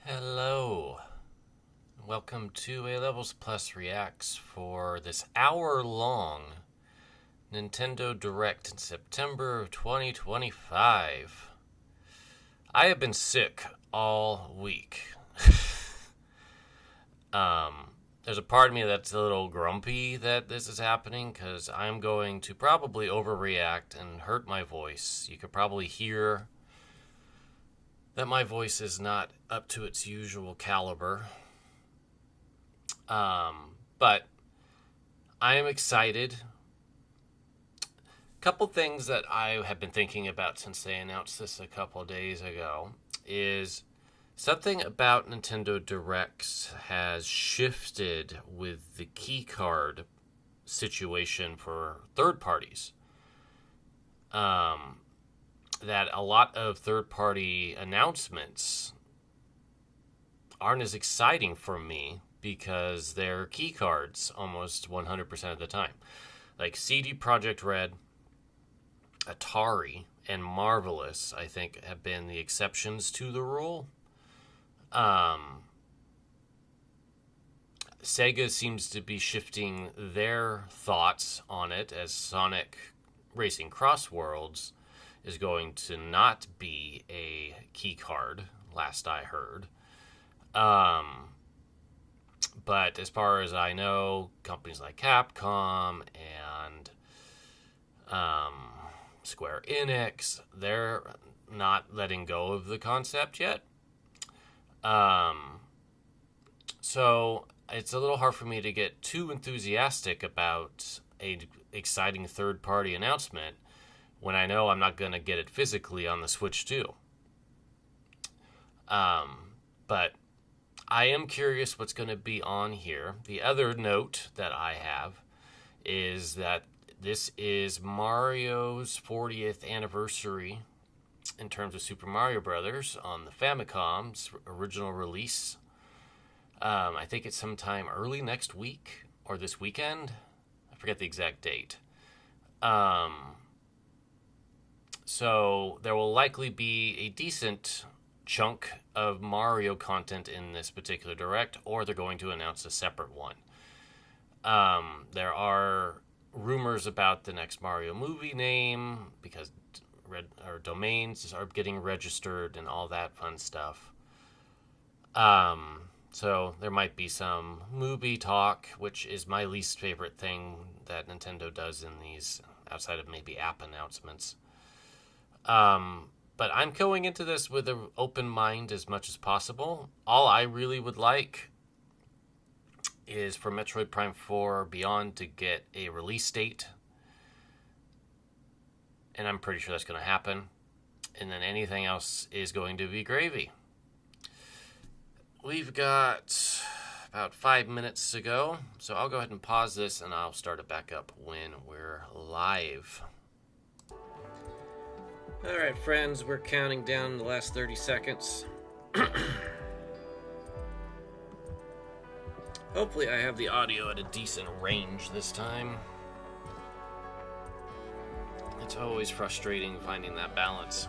Hello, welcome to LVLS Reacts for this hour-long Nintendo Direct in September of 2025. I have been sick all week. There's a part of me that's a little grumpy that this is happening because I'm going to probably overreact and hurt my voice. You could probably hear that my voice is not up to its usual caliber. But I am excited. A couple things that I have been thinking about since they announced this a couple days ago is something about Nintendo Directs has shifted with the keycard situation for third parties. That a lot of third-party announcements aren't as exciting for me because they're key cards almost 100% of the time. Like CD Projekt Red, Atari, and Marvelous, I think, have been the exceptions to the rule. Sega seems to be shifting their thoughts on it as Sonic Racing Cross Worlds is going to not be a key card, last I heard. But as far as I know, companies like Capcom and Square Enix, they're not letting go of the concept yet. So it's a little hard for me to get too enthusiastic about a exciting third-party announcement when I know I'm not going to get it physically on the Switch 2. But I am curious what's going to be on here. The other note that I have is that this is Mario's 40th anniversary in terms of Super Mario Brothers on the Famicom's original release. I think it's sometime early next week or this weekend. I forget the exact date. So there will likely be a decent chunk of Mario content in this particular Direct, or they're going to announce a separate one. There are rumors about the next Mario movie name because domains are getting registered and all that fun stuff. So there might be some movie talk, which is my least favorite thing that Nintendo does in these, outside of maybe app announcements. But I'm going into this with an open mind as much as possible. All I really would like is for Metroid Prime 4 Beyond to get a release date. And I'm pretty sure that's going to happen. And then anything else is going to be gravy. We've got about 5 minutes to go. So I'll go ahead and pause this and I'll start it back up when we're live. Alright, friends, we're counting down the last 30 seconds. Hopefully I have the audio at a decent range this time. It's always frustrating finding that balance.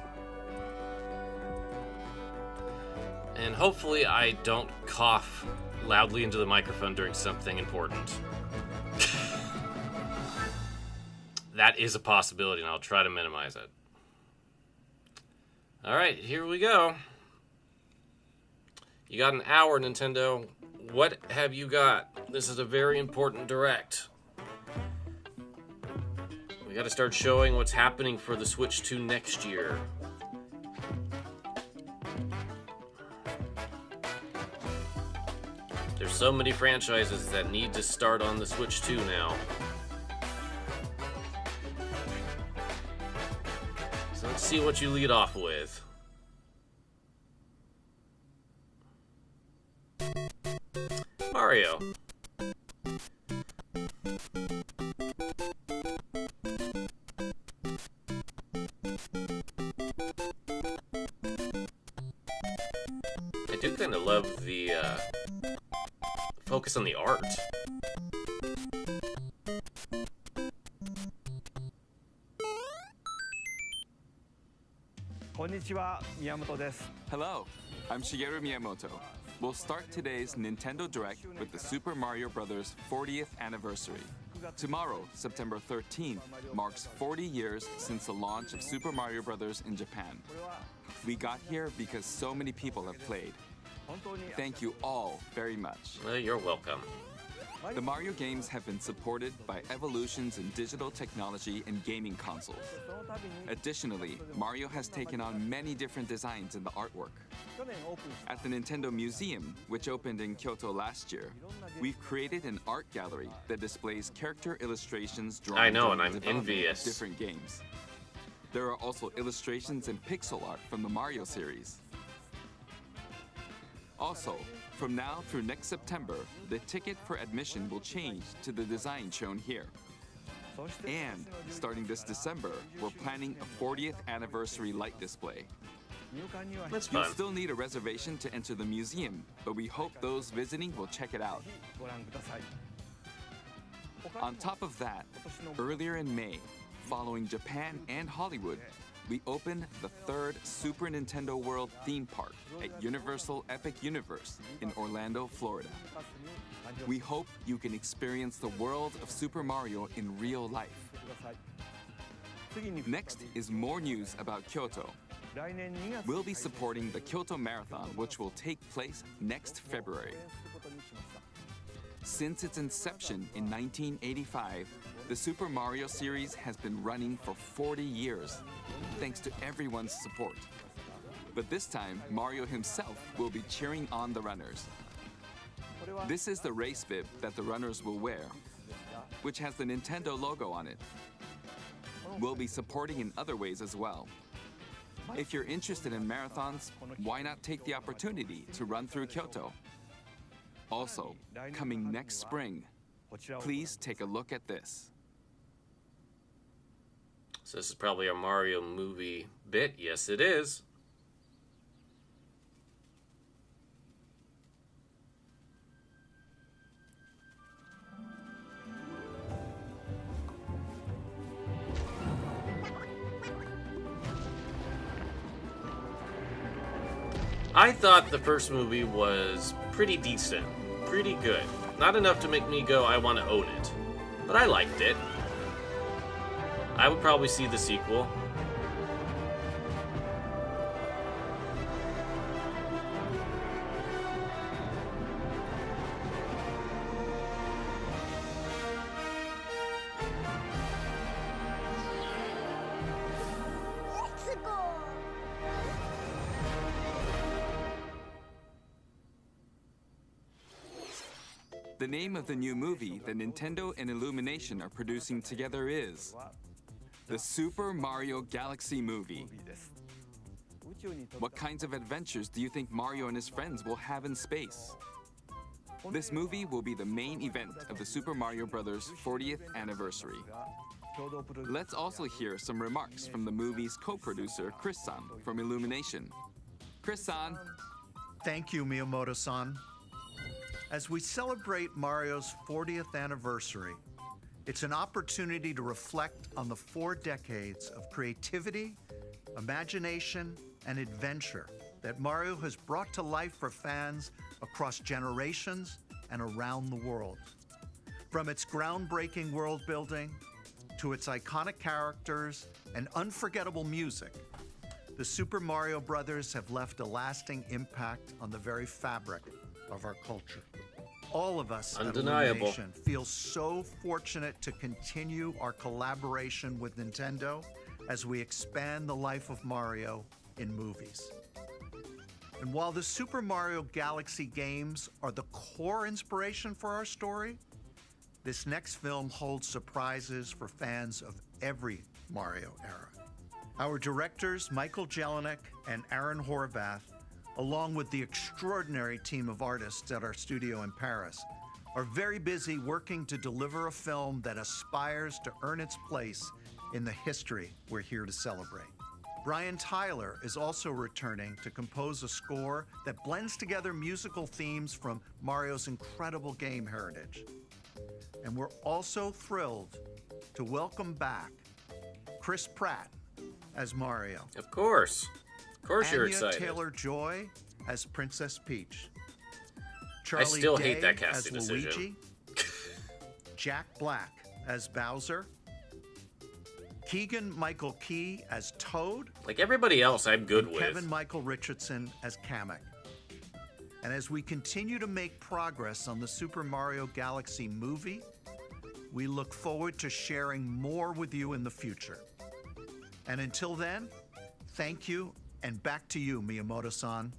And hopefully I don't cough loudly into the microphone during something important. That is a possibility, and I'll try to minimize it. Alright, here we go. You got an hour, Nintendo. What have you got? This is a very important Direct. We gotta start showing what's happening for the Switch 2 next year. There's so many franchises that need to start on the Switch 2 now. Let's see what you lead off with. Mario. I do kind of love the focus on the art. Hello, I'm Shigeru Miyamoto. We'll start today's Nintendo Direct with the Super Mario Bros. 40th anniversary. Tomorrow, September 13th, marks 40 years since the launch of Super Mario Bros. In Japan. We got here because so many people have played. Thank you all very much. You're welcome. The Mario games have been supported by evolutions in digital technology and gaming consoles. Additionally, Mario has taken on many different designs in the artwork. At the Nintendo Museum, which opened in Kyoto last year, we've created an art gallery that displays character illustrations drawn I know, during and the I'm development envious. of different games. There are also illustrations and pixel art from the Mario series. Also, from now through next September, the ticket for admission will change to the design shown here. And starting this December, we're planning a 40th anniversary light display. That's You'll fun. still need a reservation to enter the museum, but we hope those visiting will check it out. On top of that, earlier in May, following Japan and Hollywood, we opened the third Super Nintendo World theme park at Universal Epic Universe in Orlando, Florida. We hope you can experience the world of Super Mario in real life. Next is more news about Kyoto. We'll be supporting the Kyoto Marathon, which will take place next February. Since its inception in 1985, the Super Mario series has been running for 40 years, thanks to everyone's support. But this time, Mario himself will be cheering on the runners. This is the race bib that the runners will wear, which has the Nintendo logo on it. We'll be supporting in other ways as well. If you're interested in marathons, why not take the opportunity to run through Kyoto? Also, coming next spring, please take a look at this. So this is probably a Mario movie bit. Yes, it is. I thought the first movie was pretty decent, pretty good. Not enough to make me go, I want to own it. But I liked it. I would probably see the sequel. The name of the new movie that Nintendo and Illumination are producing together is the Super Mario Galaxy movie. What kinds of adventures do you think Mario and his friends will have in space? This movie will be the main event of the Super Mario Bros. 40th anniversary. Let's also hear some remarks from the movie's co-producer, Chris-san, from Illumination. Chris-san. Thank you, Miyamoto-san. As we celebrate Mario's 40th anniversary, it's an opportunity to reflect on the 4 decades of creativity, imagination, and adventure that Mario has brought to life for fans across generations and around the world. From its groundbreaking world building to its iconic characters and unforgettable music, the Super Mario Brothers have left a lasting impact on the very fabric of our culture. All of us at Undeniable. Illumination feel so fortunate to continue our collaboration with Nintendo as we expand the life of Mario in movies. And while the Super Mario Galaxy games are the core inspiration for our story, this next film holds surprises for fans of every Mario era. Our directors, Michael Jelinek and Aaron Horvath, along with the extraordinary team of artists at our studio in Paris, are very busy working to deliver a film that aspires to earn its place in the history we're here to celebrate. Brian Tyler is also returning to compose a score that blends together musical themes from Mario's incredible game heritage. And we're also thrilled to welcome back Chris Pratt as Mario. Of course. course you're Anya excited. Taylor-Joy as Princess Peach. Charlie still hate Day that casting as decision. Luigi. Jack Black as Bowser. Keegan-Michael Key as Toad. Like everybody else, I'm good with. Kevin Michael Richardson as Kamek. And as we continue to make progress on the Super Mario Galaxy movie, we look forward to sharing more with you in the future. And until then, thank you, and back to you, Miyamoto-san.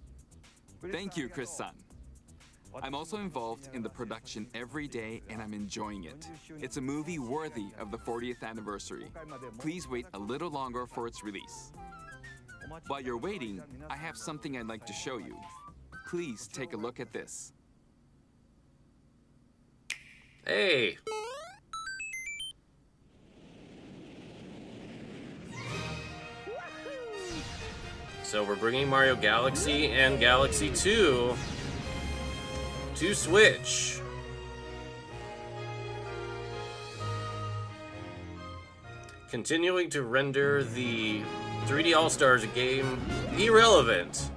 Thank you, Chris-san. I'm also involved in the production every day, and I'm enjoying it. It's a movie worthy of the 40th anniversary. Please wait a little longer for its release. While you're waiting, I have something I'd like to show you. Please take a look at this. Hey! So we're bringing Mario Galaxy and Galaxy 2 to Switch. Continuing to render the 3D All-Stars game irrelevant.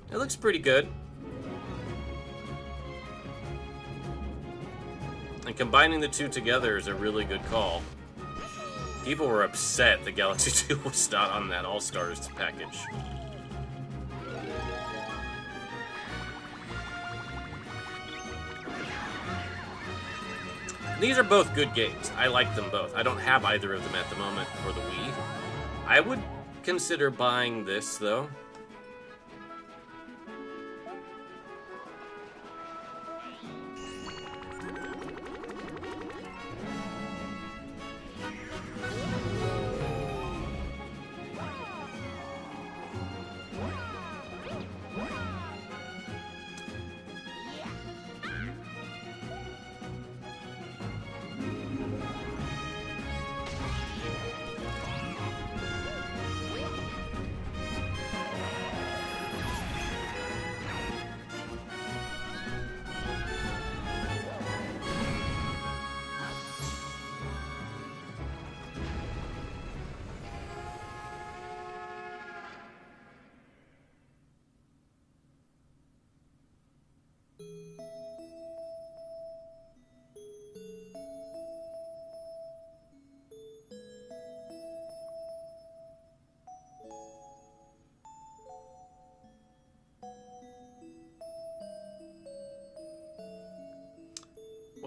It looks pretty good. And combining the two together is a really good call. People were upset that Galaxy 2 was not on that All-Stars package. These are both good games. I like them both. I don't have either of them at the moment for the Wii. I would consider buying this, though.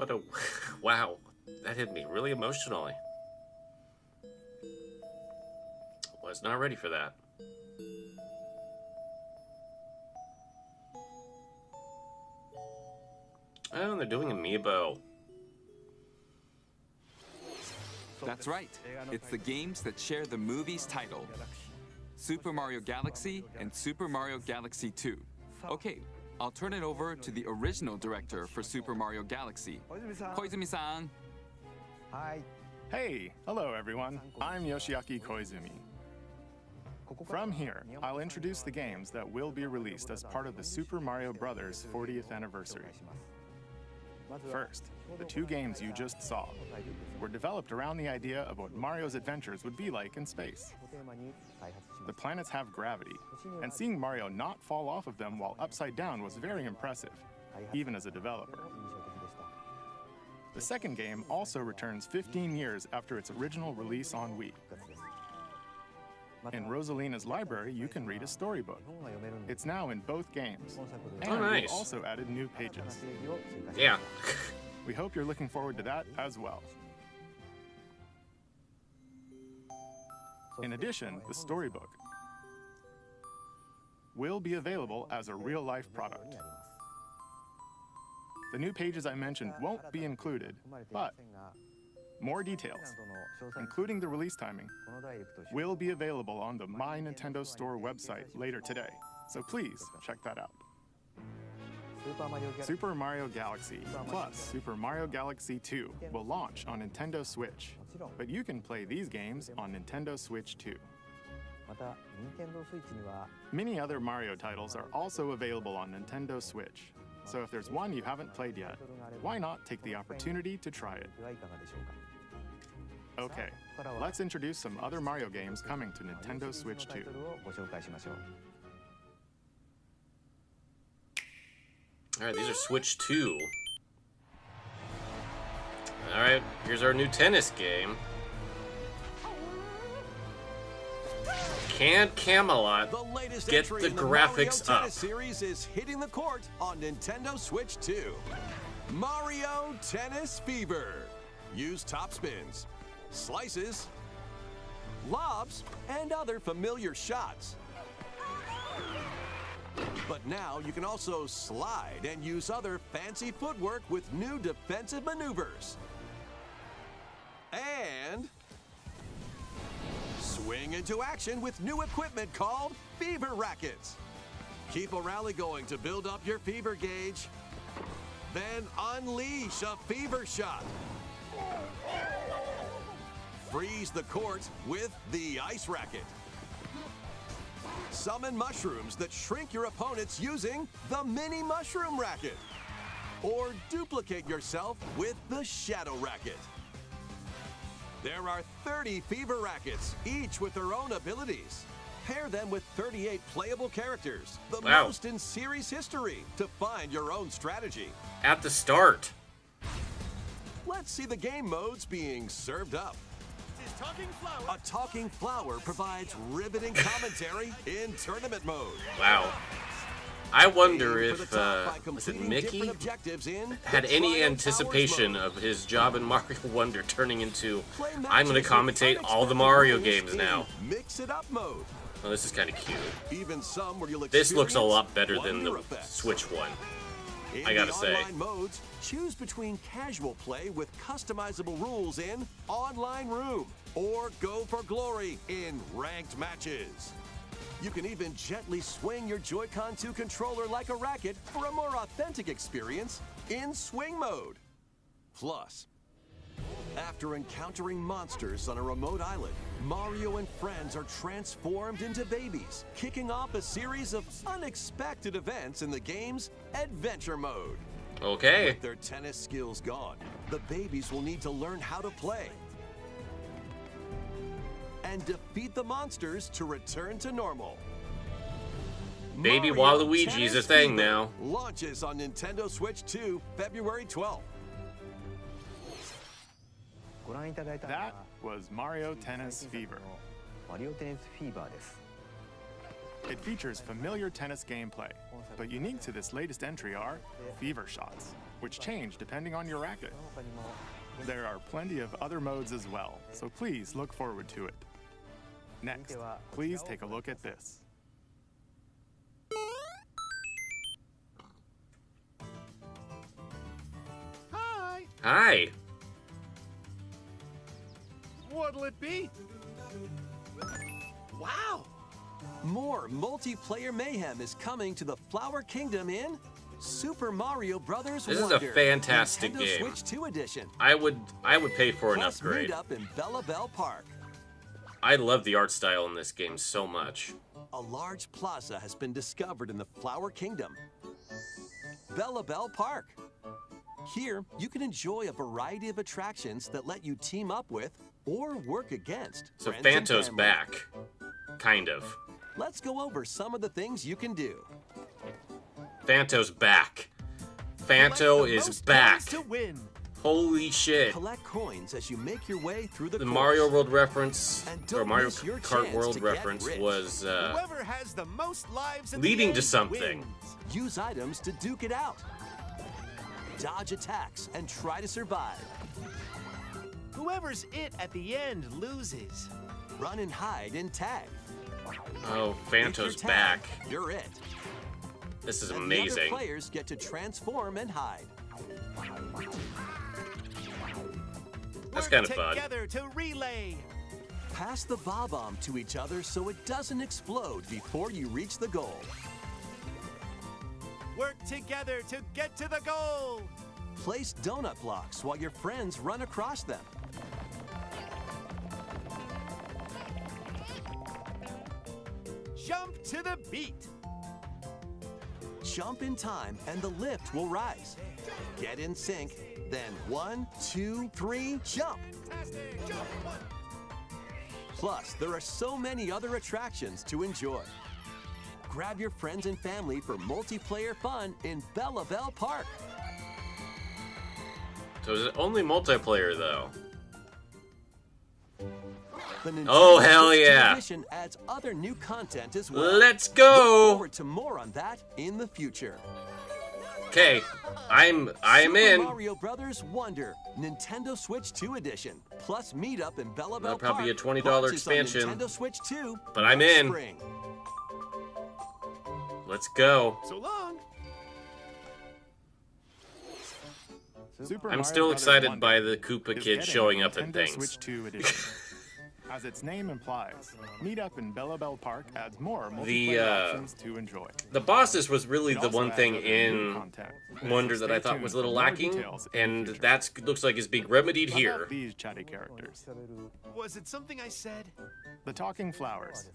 What a... Wow. That hit me really emotionally. Was not ready for that. Oh, they're doing Amiibo. That's right. It's the games that share the movie's title. Super Mario Galaxy and Super Mario Galaxy 2. Okay, I'll turn it over to the original director for Super Mario Galaxy, Koizumi-san. Hey, hello everyone. I'm Yoshiaki Koizumi. From here, I'll introduce the games that will be released as part of the Super Mario Bros. 40th anniversary. First, the two games you just saw were developed around the idea of what Mario's adventures would be like in space. The planets have gravity, and seeing Mario not fall off of them while upside down was very impressive, even as a developer. The second game also returns 15 years after its original release on Wii. In Rosalina's library, you can read a storybook. It's now in both games. And nice. we've also added new pages. Yeah. We hope you're looking forward to that as well. In addition, the storybook will be available as a real-life product. The new pages I mentioned won't be included, but more details, including the release timing, will be available on the My Nintendo Store website later today, so please check that out. Super Mario Galaxy plus Super Mario Galaxy 2 will launch on Nintendo Switch, but you can play these games on Nintendo Switch too. Many other Mario titles are also available on Nintendo Switch, so if there's one you haven't played yet, why not take the opportunity to try it? Okay, let's introduce some other Mario games coming to Nintendo Switch 2. All right, these are Switch 2. All right, here's our new tennis game. Can Camelot get the graphics Mario up? Tennis series is hitting the court on Nintendo Switch 2. Mario Tennis Fever. Use top spins, slices, lobs, and other familiar shots. But now you can also slide and use other fancy footwork with new defensive maneuvers. And swing into action with new equipment called Fever Rackets. Keep a rally going to build up your fever gauge. Then unleash a fever shot. Freeze the court with the Ice Racket. Summon mushrooms that shrink your opponents using the Mini Mushroom Racket. Or duplicate yourself with the Shadow Racket. There are 30 Fever Rackets, each with their own abilities. Pair them with 38 playable characters, the most in series history, to find your own strategy. At the start. Let's see the game modes being served up. A talking flower provides riveting commentary in tournament mode. Wow. I wonder if was it Mickey had any anticipation of his job in Mario Wonder turning into I'm going to commentate all the Mario games now. Mix it up mode. Oh, this is kind of cute. Even some where you'll This looks a lot better experience than the wonder effects. Switch one. In I gotta the say. online modes, choose between casual play with customizable rules in Online Room or Go for Glory in Ranked Matches. You can even gently swing your Joy-Con 2 controller like a racket for a more authentic experience in Swing Mode. Plus, after encountering monsters on a remote island, Mario and friends are transformed into babies, kicking off a series of unexpected events in the game's Adventure Mode. Okay. With their tennis skills gone, the babies will need to learn how to play and defeat the monsters to return to normal. Baby Mario Waluigi is a Tennis thing Fever now. Launches on Nintendo Switch 2, February 12th. That was Mario Tennis Fever. It features familiar tennis gameplay, but unique to this latest entry are fever shots, which change depending on your racket. There are plenty of other modes as well, so please look forward to it. Next, please take a look at this. Hi! Hi. What'll it be? Wow! More multiplayer mayhem is coming to the Flower Kingdom in Super Mario Brothers This Wonder. is a fantastic Nintendo game. Switch 2 edition. I would pay for an Plus, upgrade. meet up in Bella Bell Park. I love the art style in this game so much. A large plaza has been discovered in the Flower Kingdom. Bella Bell Park. Here, you can enjoy a variety of attractions that let you team up with or work against So friends and Fanto's family. back. Kind of. Let's go over some of the things you can do. Fanto's back. Fanto is back. To win. Holy shit. Collect coins as you make your way through the The course. Mario World reference, And or don't Mario miss your Kart chance World to get reference rich. was Whoever has the most lives at the leading end to something. wins. Use items to duke it out. Dodge attacks and try to survive. Whoever's it at the end loses. Run and hide and tag. Oh, If you're Fanto's tagged, back. You're it. This is And the amazing. other players get to transform and hide. That's Work kind of fun. together to relay. Pass the bob-omb to each other so it doesn't explode before you reach the goal. Work together to get to the goal. Place donut blocks while your friends run across them. Jump to the beat. Jump in time and the lift will rise. Get in sync, then 1, 2, 3, jump. Plus, there are so many other attractions to enjoy. Grab your friends and family for multiplayer fun in Bella Bell Park. So is it only multiplayer though? The Nintendo Oh, hell Switch 2 yeah. edition adds other new content as well. Let's Look go! forward to more on that in the future. Okay, I am Super in. Mario Brothers Wonder, Nintendo Switch 2 edition, plus meet up in Bella Bell That'll probably Park. be a $20 launches on expansion. Nintendo Switch 2 But I'm next in. Spring. Let's go. So long. Super I'm Mario still Brothers excited Wonder by the Koopa is kid getting showing a up in Nintendo things. Switch 2 edition. As its name implies, Meet Up in Bella Bell Park adds more multiplayer options to enjoy. The bosses was really It the also one adds thing other new in content. Wonder So that I stay thought was a tuned little for more lacking, details in the and future. that looks like it's being remedied How here. about these chatty characters? Was it something I said? The talking flowers.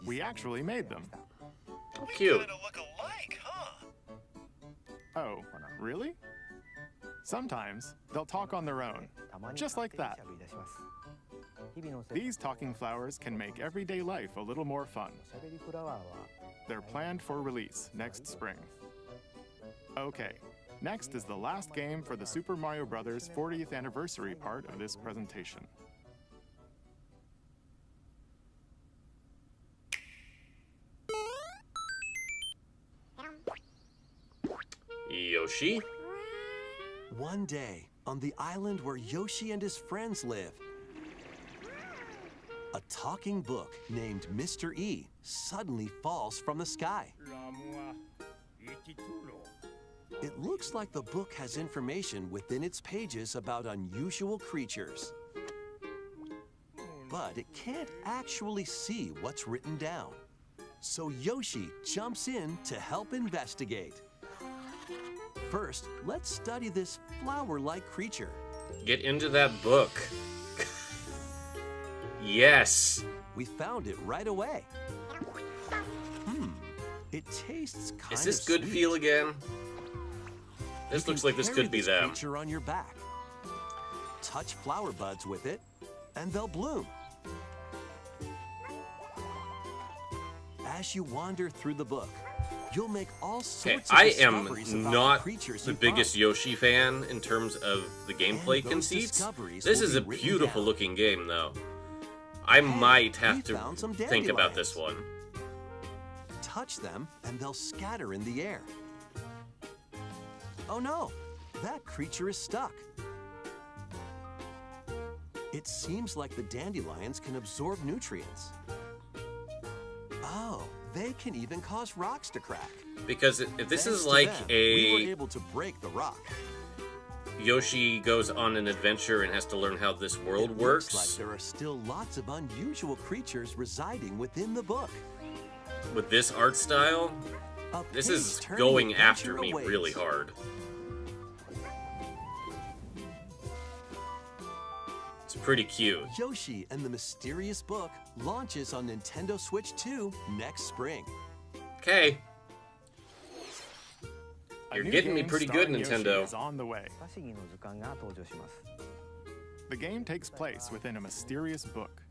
We actually made them. Cute. look alike, huh? Oh, really? Sometimes they'll talk on their own, just like that. These talking flowers can make everyday life a little more fun. They're planned for release next spring. Okay, next is the last game for the Super Mario Bros. 40th anniversary part of this presentation. Yoshi? One day, on the island where Yoshi and his friends live, a talking book named Mr. E suddenly falls from the sky. It looks like the book has information within its pages about unusual creatures. But it can't actually see what's written down. So Yoshi jumps in to help investigate. First, let's study this flower-like creature. Get into that book. Yes. We found it right away. It tastes kind of Is this good sweet. feel again? This You looks can like this carry could be them. creature on your back. Touch flower buds with it, and they'll bloom. As you wander through the book, you'll make all Okay, sorts of I am discoveries about the not creatures the you biggest find. Yoshi fan in terms of the gameplay those conceits. discoveries This will is be a written beautiful down. looking game, though. I might we have to found some think about this dandelions. one. Touch them, and they'll scatter in the air. Oh no, that creature is stuck. It seems like the dandelions can absorb nutrients. Oh, they can even cause rocks to crack. Because if this Thanks is to like them, we were a able to break the rock. Yoshi goes on an adventure and has to learn how this world It works, looks like there are still lots of unusual creatures residing within the book. with this art style, A this is page-turning going after adventure me awaits. really hard. It's pretty cute. Yoshi and the Mysterious Book launches on Nintendo Switch 2 next spring. Okay, A You're new getting me game pretty good, starring Yoshi Nintendo. is on the way. The game takes place within a mysterious book.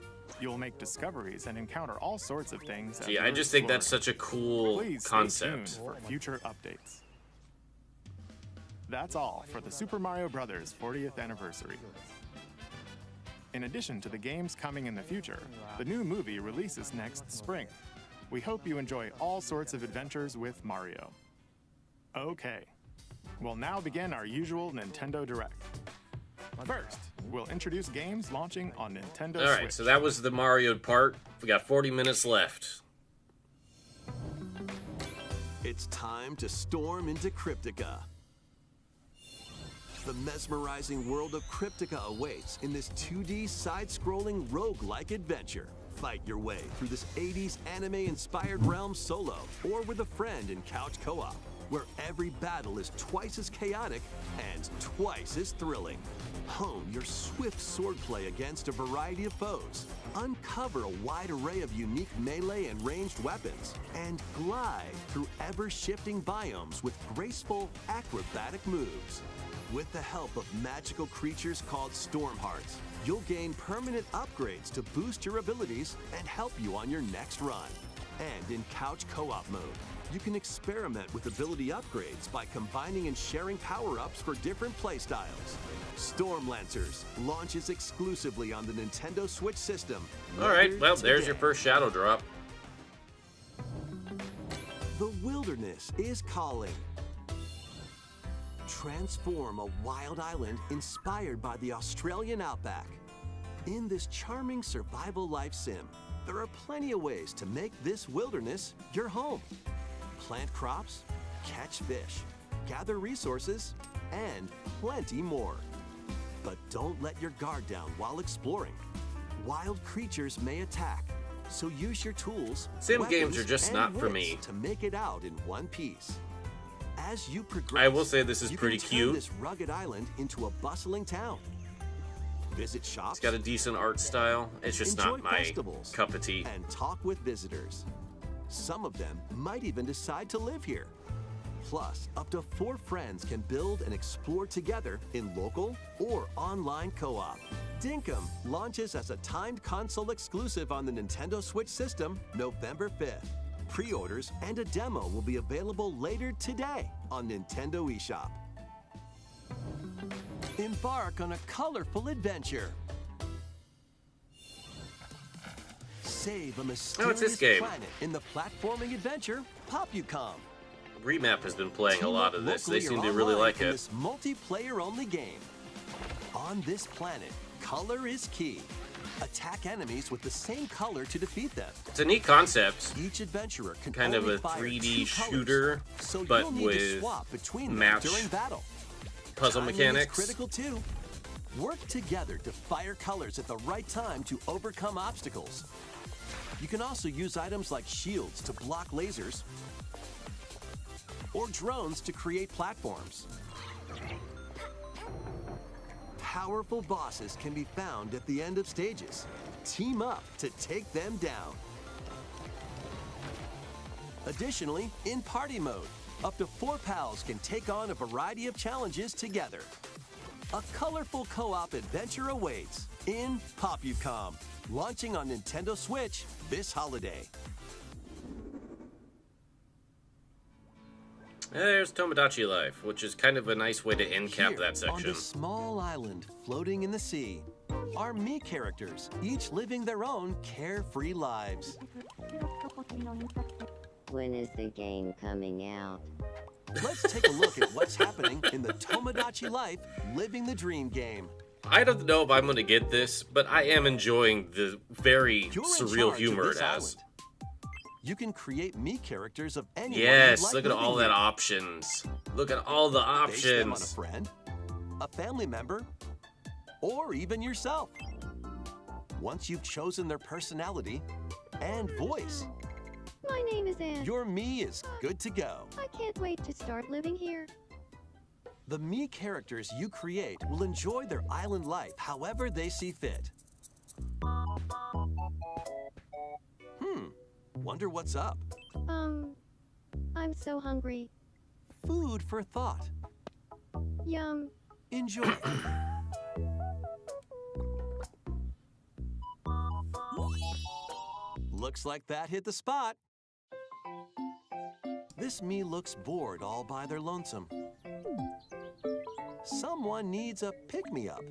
You'll make discoveries and encounter all sorts of things. as gee, I you're just think that's exploring. such a cool Please stay concept. tuned for future updates. That's all for the Super Mario Bros. 40th anniversary. In addition to the games coming in the future, the new movie releases next spring. We hope you enjoy all sorts of adventures with Mario. Okay, we'll now begin our usual Nintendo Direct. First, we'll introduce games launching on Nintendo All right, Switch. so that was the Mario part. We got 40 minutes left. It's time to storm into Cryptica. The mesmerizing world of Cryptica awaits in this 2D side-scrolling roguelike adventure. Fight your way through this 80s anime-inspired realm solo or with a friend in couch co-op. where every battle is twice as chaotic and twice as thrilling. Hone your swift swordplay against a variety of foes. Uncover a wide array of unique melee and ranged weapons. And glide through ever-shifting biomes with graceful, acrobatic moves. With the help of magical creatures called Stormhearts, you'll gain permanent upgrades to boost your abilities and help you on your next run. And in couch co-op mode, you can experiment with ability upgrades by combining and sharing power-ups for different playstyles. Storm Lancers launches exclusively on the Nintendo Switch system. All right, well, there's today. your first shadow drop. The wilderness is calling. Transform a wild island inspired by the Australian outback. In this charming survival life sim, there are plenty of ways to make this wilderness your home. Plant crops, catch fish, gather resources, and plenty more. But don't let your guard down while exploring. Wild creatures may attack, so use your tools, Sim games weapons, are just and not for wits me. to make it out in one piece. As you progress, I will say this is you pretty can turn cute. this rugged island into a bustling town. Visit shops. It's got a decent art style. It's just enjoy not my festivals, cup of tea. and talk with visitors. Some of them might even decide to live here. Plus, up to 4 friends can build and explore together in local or online co-op. Dinkum launches as a timed console exclusive on the Nintendo Switch system November 5th. Pre-orders and a demo will be available later today on Nintendo eShop. Embark on a colorful adventure. Save a mysterious this game? planet in the platforming adventure Popucom. Remap has been playing a Team lot up of this. They locally seem or to really online like in it. This multiplayer-only game. On this planet, color is key. Attack enemies with the same color to defeat them. It's a neat concept. Each adventurer can Kind of only a fire 3D 2 colors, shooter, so but you'll need to with swap between them match during battle. puzzle Timing mechanics. is critical too. Work together to fire colors at the right time to overcome obstacles. You can also use items like shields to block lasers or drones to create platforms. Powerful bosses can be found at the end of stages. Team up to take them down. Additionally, in party mode, up to 4 pals can take on a variety of challenges together. A colorful co-op adventure awaits in Popucom, launching on Nintendo Switch this holiday. There's Tomodachi Life, which is kind of a nice way to end cap Here, that on section. this small island floating in the sea, are me characters, each living their own carefree lives. When is the game coming out? Let's take a look at what's happening in the Tomodachi Life Living the Dream game. I don't know if I'm going to get this, but I am enjoying the very You're in surreal charge humor of it this has. island. You can create me characters of anyone Yes, you'd like look at living all that here. options. Look at all the Base them on a options. friend, a family member, or even yourself. Once you've chosen their personality and voice, My name is Anne. your me is good to go. I can't wait to start living here. The me characters you create will enjoy their island life however they see fit. Wonder what's up? I'm so hungry. Food for thought. Yum. Enjoy. Looks like that hit the spot. This me looks bored all by their lonesome. Someone needs a pick-me-up.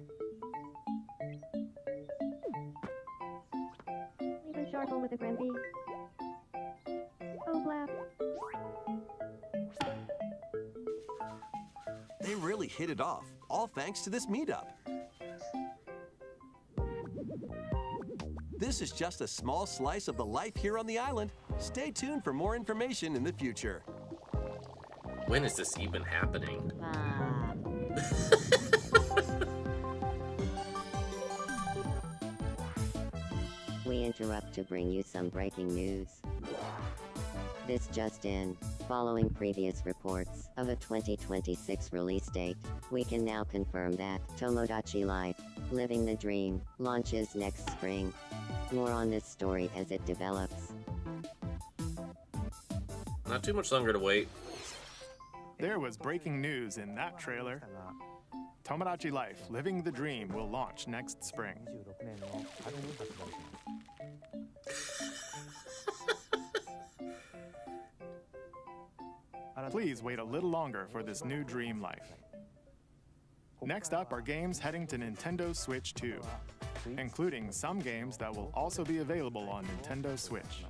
Even Sharple with a Granby. Oh, blap. They really hit it off, all thanks to this meetup. This is just a small slice of the life here on the island. Stay tuned for more information in the future. When is this even happening? We interrupt to bring you some breaking news. This just in. Following previous reports of a 2026 release date, we can now confirm that Tomodachi Life, Living the Dream, launches next spring. More on this story as it develops. Not too much longer to wait. There was breaking news in that trailer. Tomodachi Life, Living the Dream will launch next spring. Please wait a little longer for this new dream life. Next up are games heading to Nintendo Switch 2, including some games that will also be available on Nintendo Switch.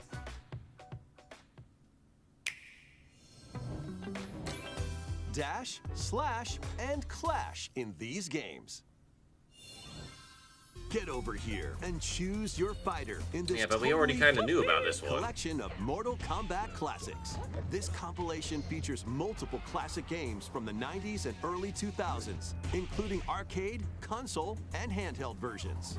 Dash, slash, and clash in these games. Get over here and choose your fighter in this But we already kind of knew about this one. collection of Mortal Kombat classics. This compilation features multiple classic games from the 90s and early 2000s, including arcade, console, and handheld versions.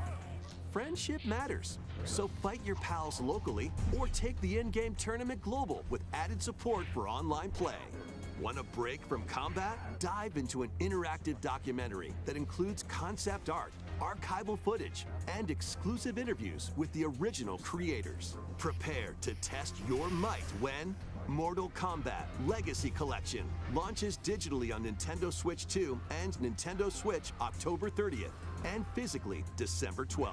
Friendship matters, so fight your pals locally or take the in-game tournament global with added support for online play. Want a break from combat? Dive into an interactive documentary that includes concept art, archival footage, and exclusive interviews with the original creators. Prepare to test your might when Mortal Kombat Legacy Collection launches digitally on Nintendo Switch 2 and Nintendo Switch October 30th and physically December 12th.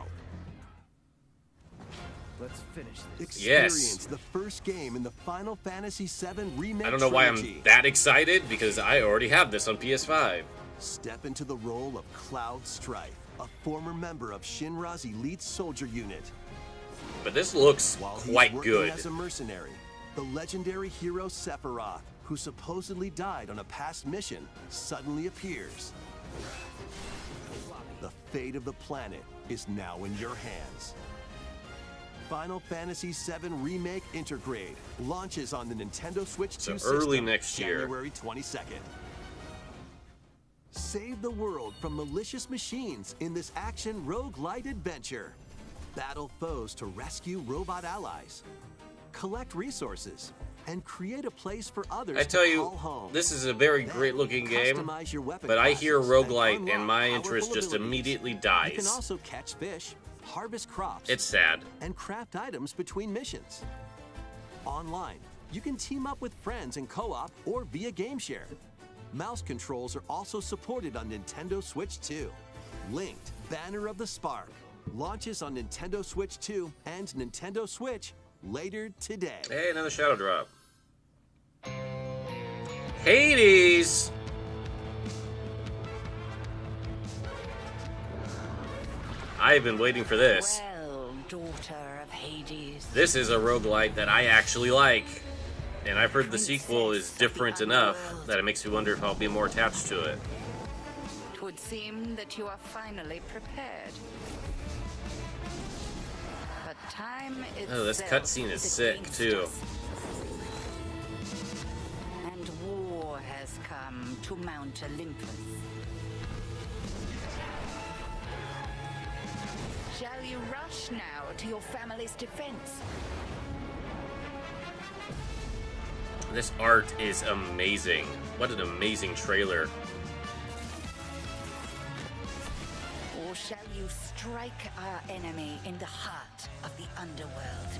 Let's finish this. Experience the first game in the Final Fantasy VII Remake I don't know why trilogy. I'm that excited, because I already have this on PS5. Step into the role of Cloud Strife, a former member of Shinra's elite soldier unit. But this looks While quite he's working good. as a mercenary, the legendary hero Sephiroth, who supposedly died on a past mission, suddenly appears. The fate of the planet is now in your hands. Final Fantasy VII Remake Intergrade launches on the Nintendo Switch 2 So early system, next year. January 22nd. Save the world from malicious machines in this action roguelite adventure. Battle foes to rescue robot allies. Collect resources and create a place for others I tell to you, call home. this is a very Then great looking game, customize your weapon but I hear classes and roguelite and unlock my interest powerful just abilities. immediately You can dies. also catch fish, harvest crops, It's sad. and craft items between missions. Online, you can team up with friends in co-op or via game share. Mouse controls are also supported on Nintendo Switch 2. Linked Banner of the Spark launches on Nintendo Switch 2 and Nintendo Switch later today. Hey, another shadow drop. Hades! I've been waiting for this. Well, daughter of Hades. This is a roguelite that I actually like. And I've heard the sequel is different enough that it makes me wonder if I'll be more attached to it. It would seem that you are finally prepared. But time itself Oh, this cutscene is sick, against too. us. And war has come to Mount Olympus. Shall you rush now to your family's defense? This art is amazing. What an amazing trailer. Or shall you strike our enemy in the heart of the underworld?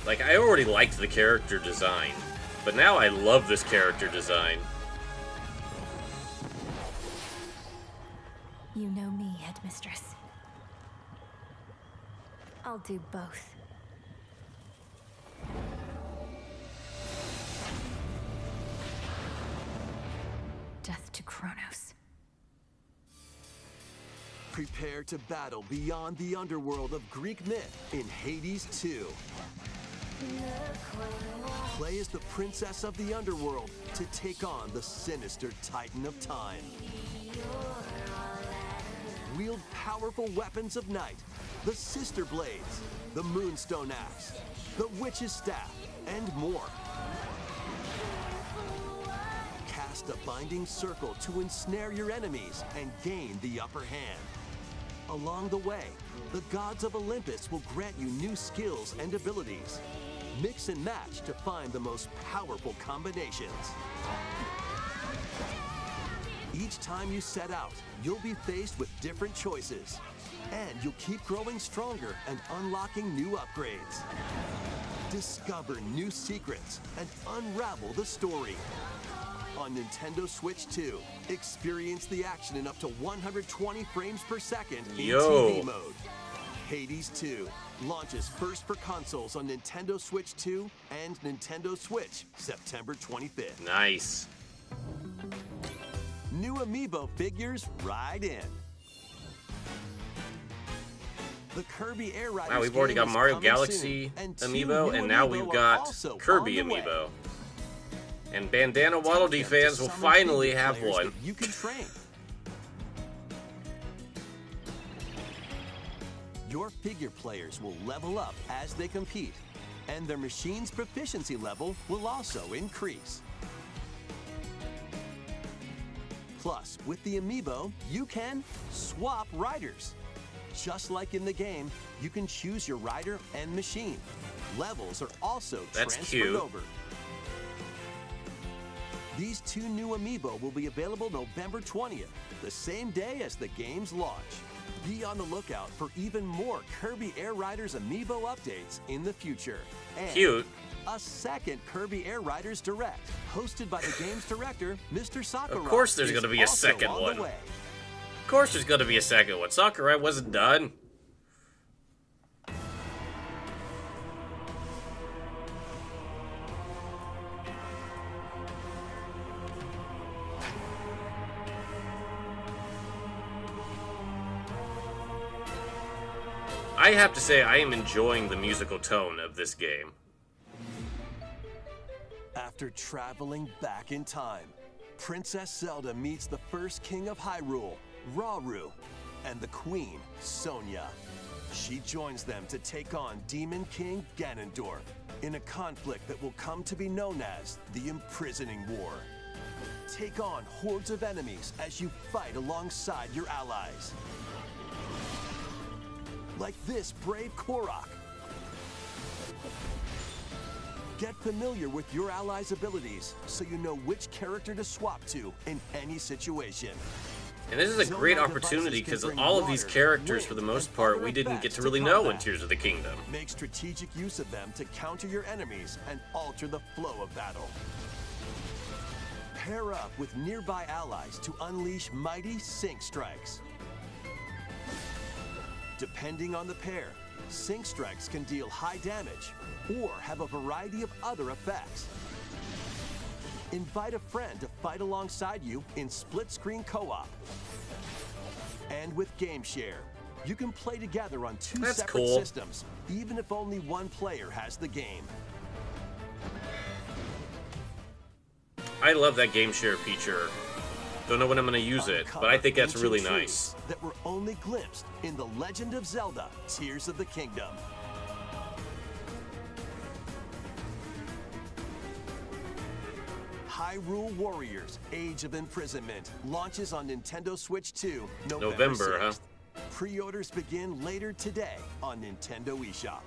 Like, I already liked the character design, but now I love this character design. You know me, Headmistress. I'll do both. Death to Kronos. Prepare to battle beyond the underworld of Greek myth in Hades 2. Play as the princess of the underworld to take on the sinister Titan of Time. Wield powerful weapons of night, the Sister Blades, the Moonstone Axe, the Witch's Staff, and more. Cast cast a binding circle to ensnare your enemies and gain the upper hand. Along the way, the gods of Olympus will grant you new skills and abilities. Mix and match to find the most powerful combinations. Each time you set out, you'll be faced with different choices. And you'll keep growing stronger and unlocking new upgrades. Discover new secrets and unravel the story. On Nintendo Switch 2, experience the action in up to 120 frames per second in TV mode. Hades 2 launches first for consoles on Nintendo Switch 2 and Nintendo Switch September 25th. Nice. New amiibo figures ride in. The Kirby Air Riders. Wow, we've already got game is Mario coming Galaxy soon, and 2 amiibo, new and now amiibo we've are got also Kirby on the way. amiibo. And Bandana Waddle Dee Take them to fans will summon finally figure have players one. that you can train. Your figure players will level up as they compete, and their machine's proficiency level will also increase. Plus, with the amiibo, you can swap riders. Just like in the game, you can choose your rider and machine. Levels are also transferred cute. over. These 2 new amiibo will be available November 20th, the same day as the game's launch. Be on the lookout for even more Kirby Air Riders amiibo updates in the future. And Cute. a second Kirby Air Riders Direct, hosted by the game's director, Mr. Sakurai. Of course there's is going to be a also second on one. the way. Of course there's going to be a second one. Sakurai wasn't done. I have to say, I am enjoying the musical tone of this game. After traveling back in time, Princess Zelda meets the first king of Hyrule, Rauru, and the queen, Sonia. She joins them to take on Demon King Ganondorf in a conflict that will come to be known as the Imprisoning War. Take on hordes of enemies as you fight alongside your allies. Like this brave Korok. Get familiar with your allies' abilities so you know which character to swap to in any situation. And this is a great opportunity because all of these characters, for the most part, we didn't get to really know in Tears of the Kingdom. Make strategic use of them to counter your enemies and alter the flow of battle. Pair up with nearby allies to unleash mighty sync strikes. Depending on the pair, sync strikes can deal high damage or have a variety of other effects. Invite a friend to fight alongside you in split-screen co-op. And with Game Share, you can play together on 2 separate cool. systems, even if only one player has the game. I love that Game Share feature. Don't know when I'm going to use it, but I think that's Ancient really truths nice. That were only glimpsed in The Legend of Zelda: Tears of the Kingdom. Hyrule Warriors: Age of Imprisonment launches on Nintendo Switch 2 November 6th. Pre-orders begin later today on Nintendo eShop.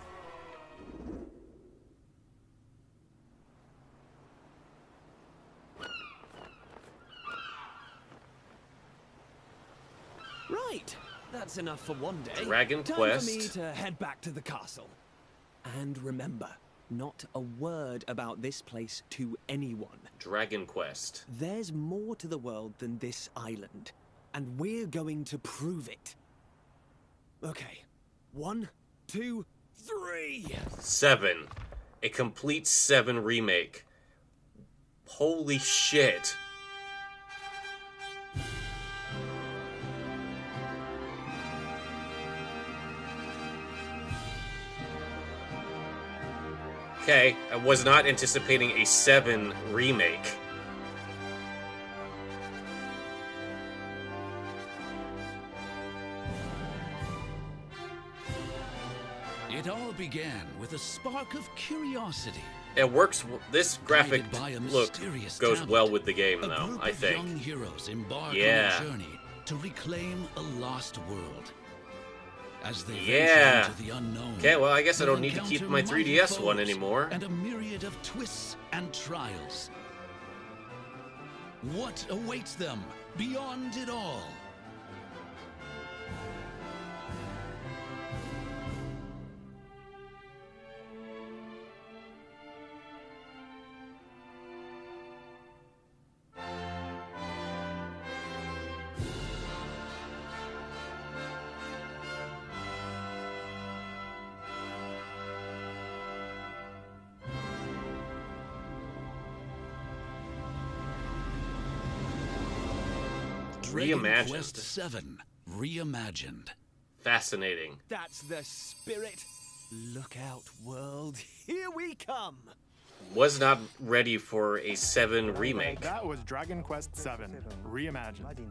Right, that's enough for one day. Dragon Time Quest. for me to head back to the castle. And remember, not a word about this place to anyone. Dragon Quest. There's more to the world than this island, and we're going to prove it. Okay, 1, 2, 3. 7. A complete 7 remake. Holy shit. Okay, I was not anticipating a 7 remake. It all began with a spark of curiosity It works. This graphic Guided by a look mysterious goes talent, well with the game, a though. group I of think. young heroes embark Yeah. on a journey to reclaim a lost world. As they Yeah. venture into the unknown, Okay, well, I guess I they'll don't need to keep encounter my mighty 3DS one foes anymore. And a myriad of twists and trials. What awaits them beyond it all? Dragon Reimagined. Quest 7 Reimagined. Fascinating. That's the spirit. Look out, world. Here we come. Was not ready for a 7 remake. That was Dragon Quest 7 Reimagined.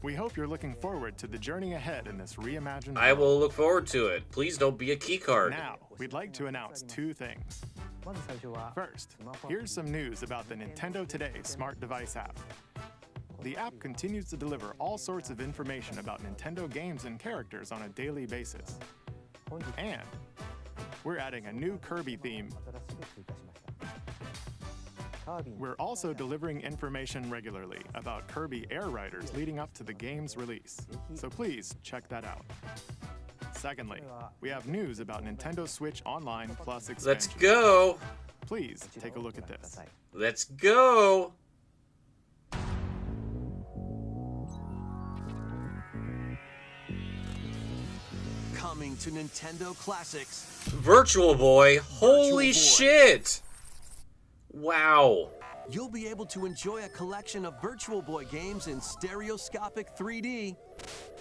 We hope you're looking forward to the journey ahead in this reimagined I world. will look forward to it. Please don't be a keycard. Now, we'd like to announce 2 things. First, here's some news about the Nintendo Today smart device app. The app continues to deliver all sorts of information about Nintendo games and characters on a daily basis. And we're adding a new Kirby theme. We're also delivering information regularly about Kirby Air Riders leading up to the game's release, so please check that out. Secondly, we have news about Nintendo Switch Online Plus expansion. Let's go. Please take a look at this. Let's go. Coming to Nintendo Classics. Virtual Boy. Holy Boy. shit. Wow. You'll be able to enjoy a collection of Virtual Boy games in stereoscopic 3D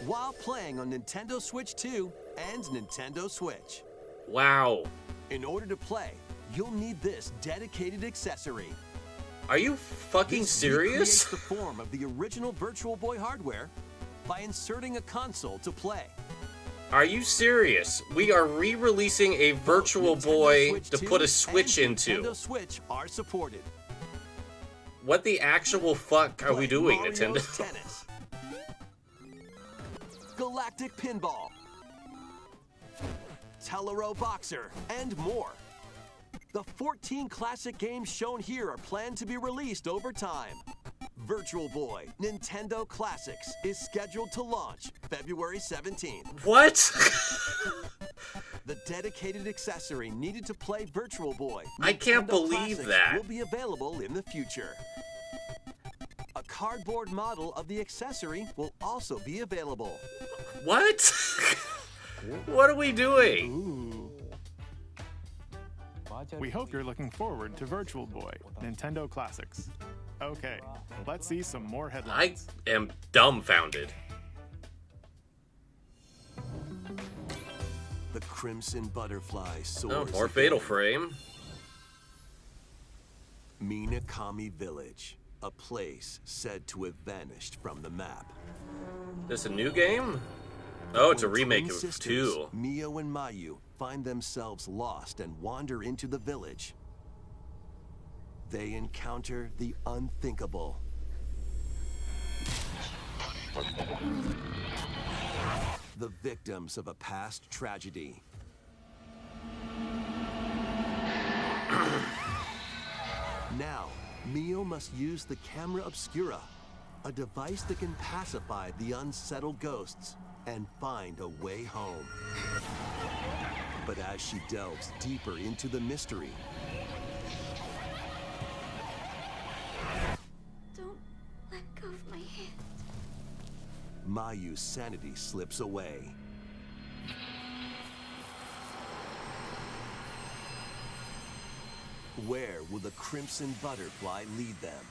while playing on Nintendo Switch 2 and Nintendo Switch. Wow. In order to play, you'll need this dedicated accessory. Are you fucking This serious? recreates the form of the original Virtual Boy hardware by inserting a console to play. Are you serious? We are re-releasing a Virtual Nintendo Boy Switch to 2 put a Switch and into. Nintendo Switch are supported. What the actual fuck are we Play doing, Mario's Nintendo? Tennis, Galactic Pinball, Telero Boxer, and more. The 14 classic games shown here are planned to be released over time. Virtual Boy Nintendo Classics is scheduled to launch February 17th. What? The dedicated accessory needed to play Virtual Boy I can't Nintendo believe Classics that. will be available in the future. A cardboard model of the accessory will also be available. What? What are we doing? Ooh. We hope you're looking forward to Virtual Boy Nintendo Classics. Okay, let's see some more I headlines. am dumbfounded. The Crimson Butterfly soars. Oh, more Fatal again. Frame. Minakami Village, a place said to have vanished from the map. This a new game? Oh, it's a When remake twin of sisters, 2. Mio and Mayu find themselves lost and wander into the village. They encounter the unthinkable. The victims of a past tragedy. Now, Mio must use the camera obscura, a device that can pacify the unsettled ghosts and find a way home. But as she delves deeper into the mystery, Don't let go of my hand. Mayu's sanity slips away. Where will the Crimson Butterfly lead them?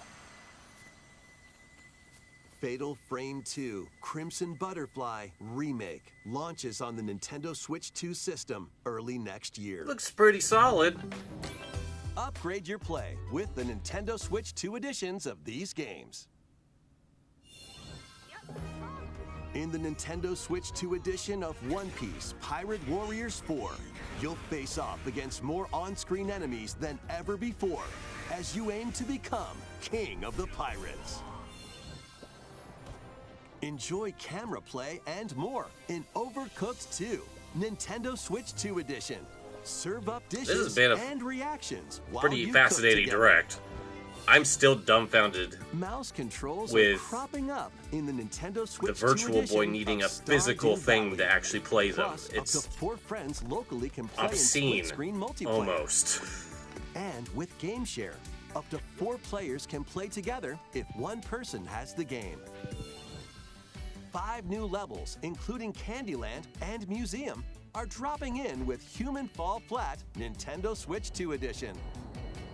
Fatal Frame 2 Crimson Butterfly Remake launches on the Nintendo Switch 2 system early next year. Looks pretty solid. Upgrade your play with the Nintendo Switch 2 editions of these games. In the Nintendo Switch 2 edition of One Piece Pirate Warriors 4, you'll face off against more on-screen enemies than ever before as you aim to become King of the Pirates. Enjoy camera play and more in Overcooked 2, Nintendo Switch 2 edition. Serve up dishes and reactions while pretty you fascinating cook together. direct. I'm still dumbfounded Mouse controls with are cropping up in the Nintendo Switch the Virtual 2 Boy edition needing of a physical Stardew thing Valley. to actually play them. Plus, It's up to 4 friends locally can play in obscene, split-screen multiplayer. almost. And with Game Share, up to 4 players can play together if one person has the game. 5 new levels, including Candyland and Museum, are dropping in with Human Fall Flat Nintendo Switch 2 edition.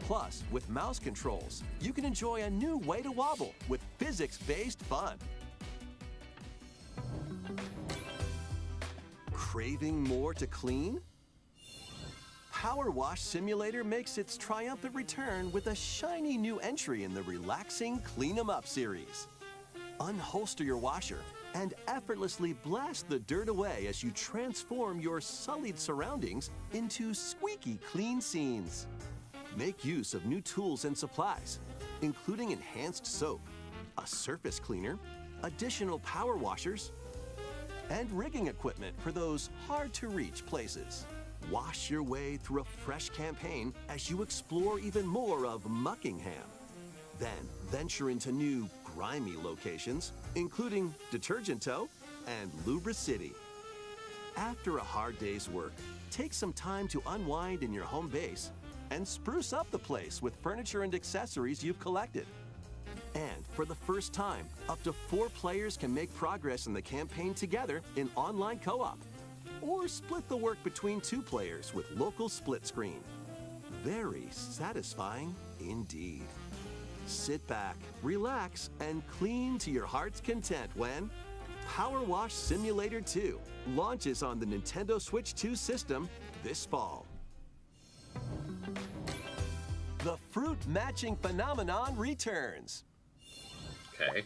Plus, with mouse controls, you can enjoy a new way to wobble with physics-based fun. Craving more to clean? Power Wash Simulator makes its triumphant return with a shiny new entry in the relaxing Clean 'em Up series. Unholster your washer and effortlessly blast the dirt away as you transform your sullied surroundings into squeaky clean scenes. Make use of new tools and supplies, including enhanced soap, a surface cleaner, additional power washers, and rigging equipment for those hard-to-reach places. Wash your way through a fresh campaign as you explore even more of Muckingham. Then venture into new, grimy locations, including Detergento and Lubra City. After a hard day's work, take some time to unwind in your home base and spruce up the place with furniture and accessories you've collected. And for the first time, up to 4 players can make progress in the campaign together in online co-op, or split the work between 2 players with local split screen. Very satisfying indeed. Sit back, relax, and clean to your heart's content when Power Wash Simulator 2 launches on the Nintendo Switch 2 system this fall. The fruit matching phenomenon returns. Okay.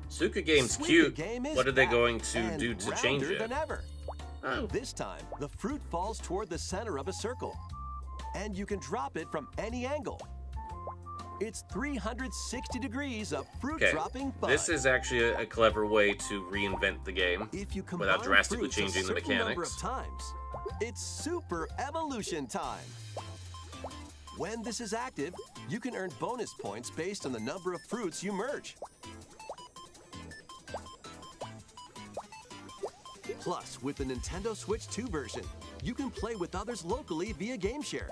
Suka Game's Suika cute. Game is What are they back going to and do to change rounder it? than ever. Oh. This time, the fruit falls toward the center of a circle, and you can drop it from any angle. It's 360 degrees of fruit Okay, dropping fun. this is actually a clever way to reinvent the game If you without combine drastically fruits a changing the certain number mechanics. of times, it's super evolution time. When this is active, you can earn bonus points based on the number of fruits you merge. Plus, with the Nintendo Switch 2 version, you can play with others locally via Game Share.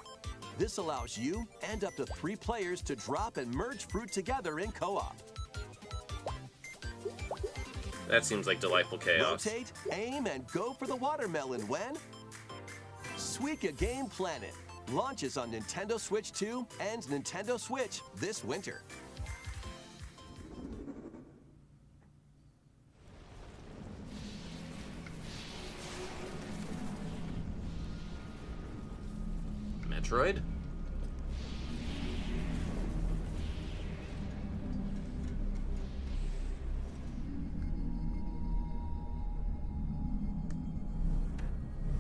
This allows you and up to 3 players to drop and merge fruit together in co-op. That seems like delightful chaos. Rotate, aim, and go for the watermelon when Suika Game Planet launches on Nintendo Switch 2 and Nintendo Switch this winter. Metroid?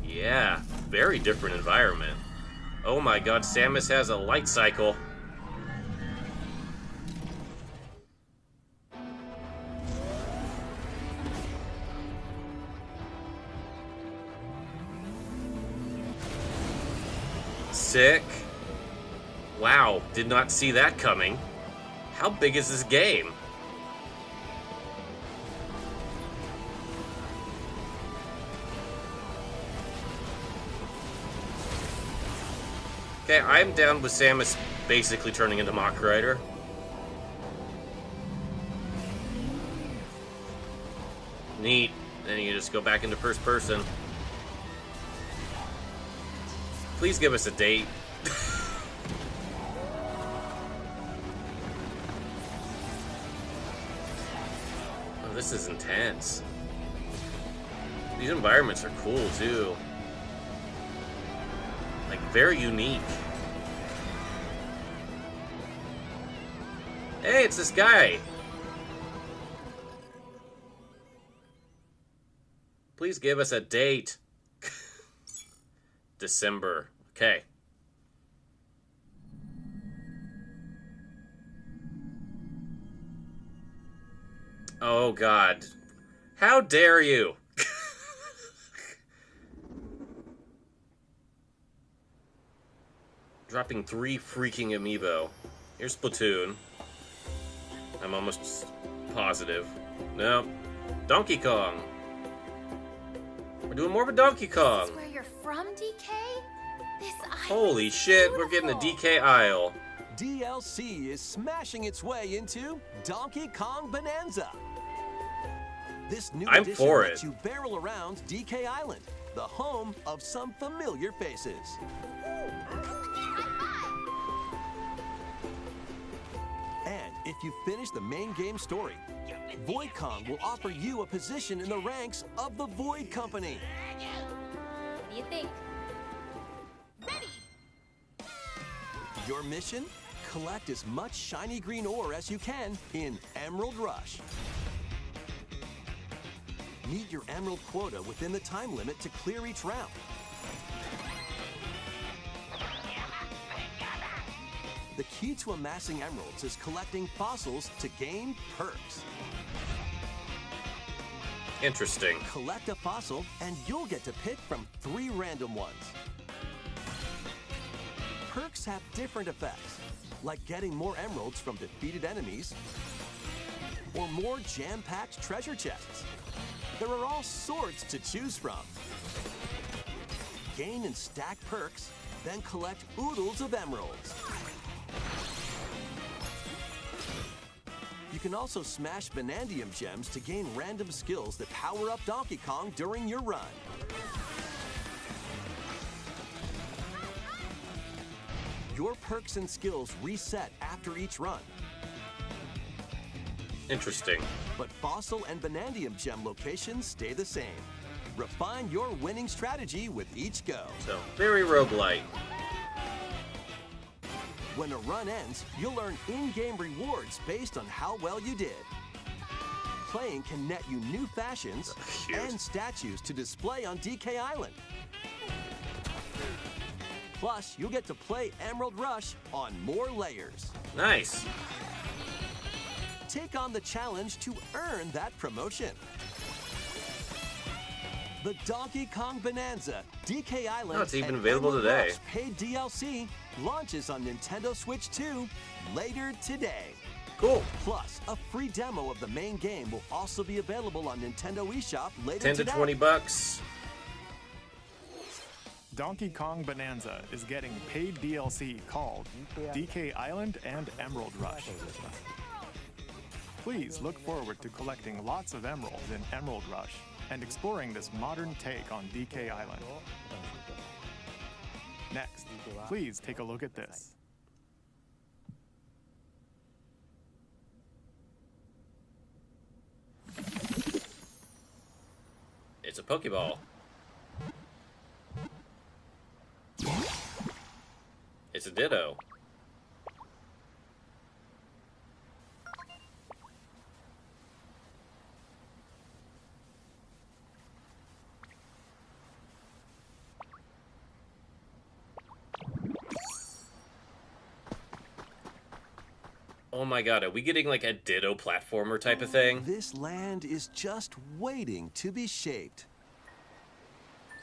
Yeah, very different environment. Oh my god, Samus has a light cycle. Sick. Wow, did not see that coming. How big is this game? Okay, I'm down with Samus basically turning into Mach Rider. Neat. Then you just go back into first person. Please give us a date. Oh, this is intense. These environments are cool too. Like, very unique. Hey, it's this guy. Please give us a date. December. Okay. Oh, God. How dare you? Dropping 3 freaking amiibo. Here's Splatoon. I'm almost positive. No. Donkey Kong. We're doing more of a Donkey Kong. This is where you're from, DK? This Holy shit, we're getting the DK aisle. DLC is smashing its way into Donkey Kong Bonanza. This new I'm edition for lets it. you barrel around DK Island, the home of some familiar faces. And if you finish the main game story, Void Kong will offer you a position in the ranks of the Void Company. What do you think? Your mission? Collect as much shiny green ore as you can in Emerald Rush. Meet your emerald quota within the time limit to clear each round. The key to amassing emeralds is collecting fossils to gain perks. Interesting. Collect a fossil and you'll get to pick from 3 random ones. Perks have different effects, like getting more emeralds from defeated enemies or more jam-packed treasure chests. There are all sorts to choose from. Gain and stack perks, then collect oodles of emeralds. You can also smash Vanadium gems to gain random skills that power up Donkey Kong during your run. Your perks and skills reset after each run. Interesting. But Fossil and Vanadium gem locations stay the same. Refine your winning strategy with each go. So, very roguelite. When a run ends, you'll earn in-game rewards based on how well you did. Playing can net you new fashions and statues to display on DK Island. Plus, you'll get to play Emerald Rush on more layers. Nice. Take on the challenge to earn that promotion. The Donkey Kong Bonanza, DK Island, Oh, it's even and available Emerald today. Rush paid DLC launches on Nintendo Switch 2 later today. Cool. Plus, a free demo of the main game will also be available on Nintendo eShop later 10 to today. 20 bucks. Donkey Kong Bonanza is getting paid DLC called DK Island and Emerald Rush. Please look forward to collecting lots of emeralds in Emerald Rush and exploring this modern take on DK Island. Next, please take a look at this. It's a Pokeball. It's a Ditto. Oh my god, are we getting like a Ditto platformer type of thing? This land is just waiting to be shaped.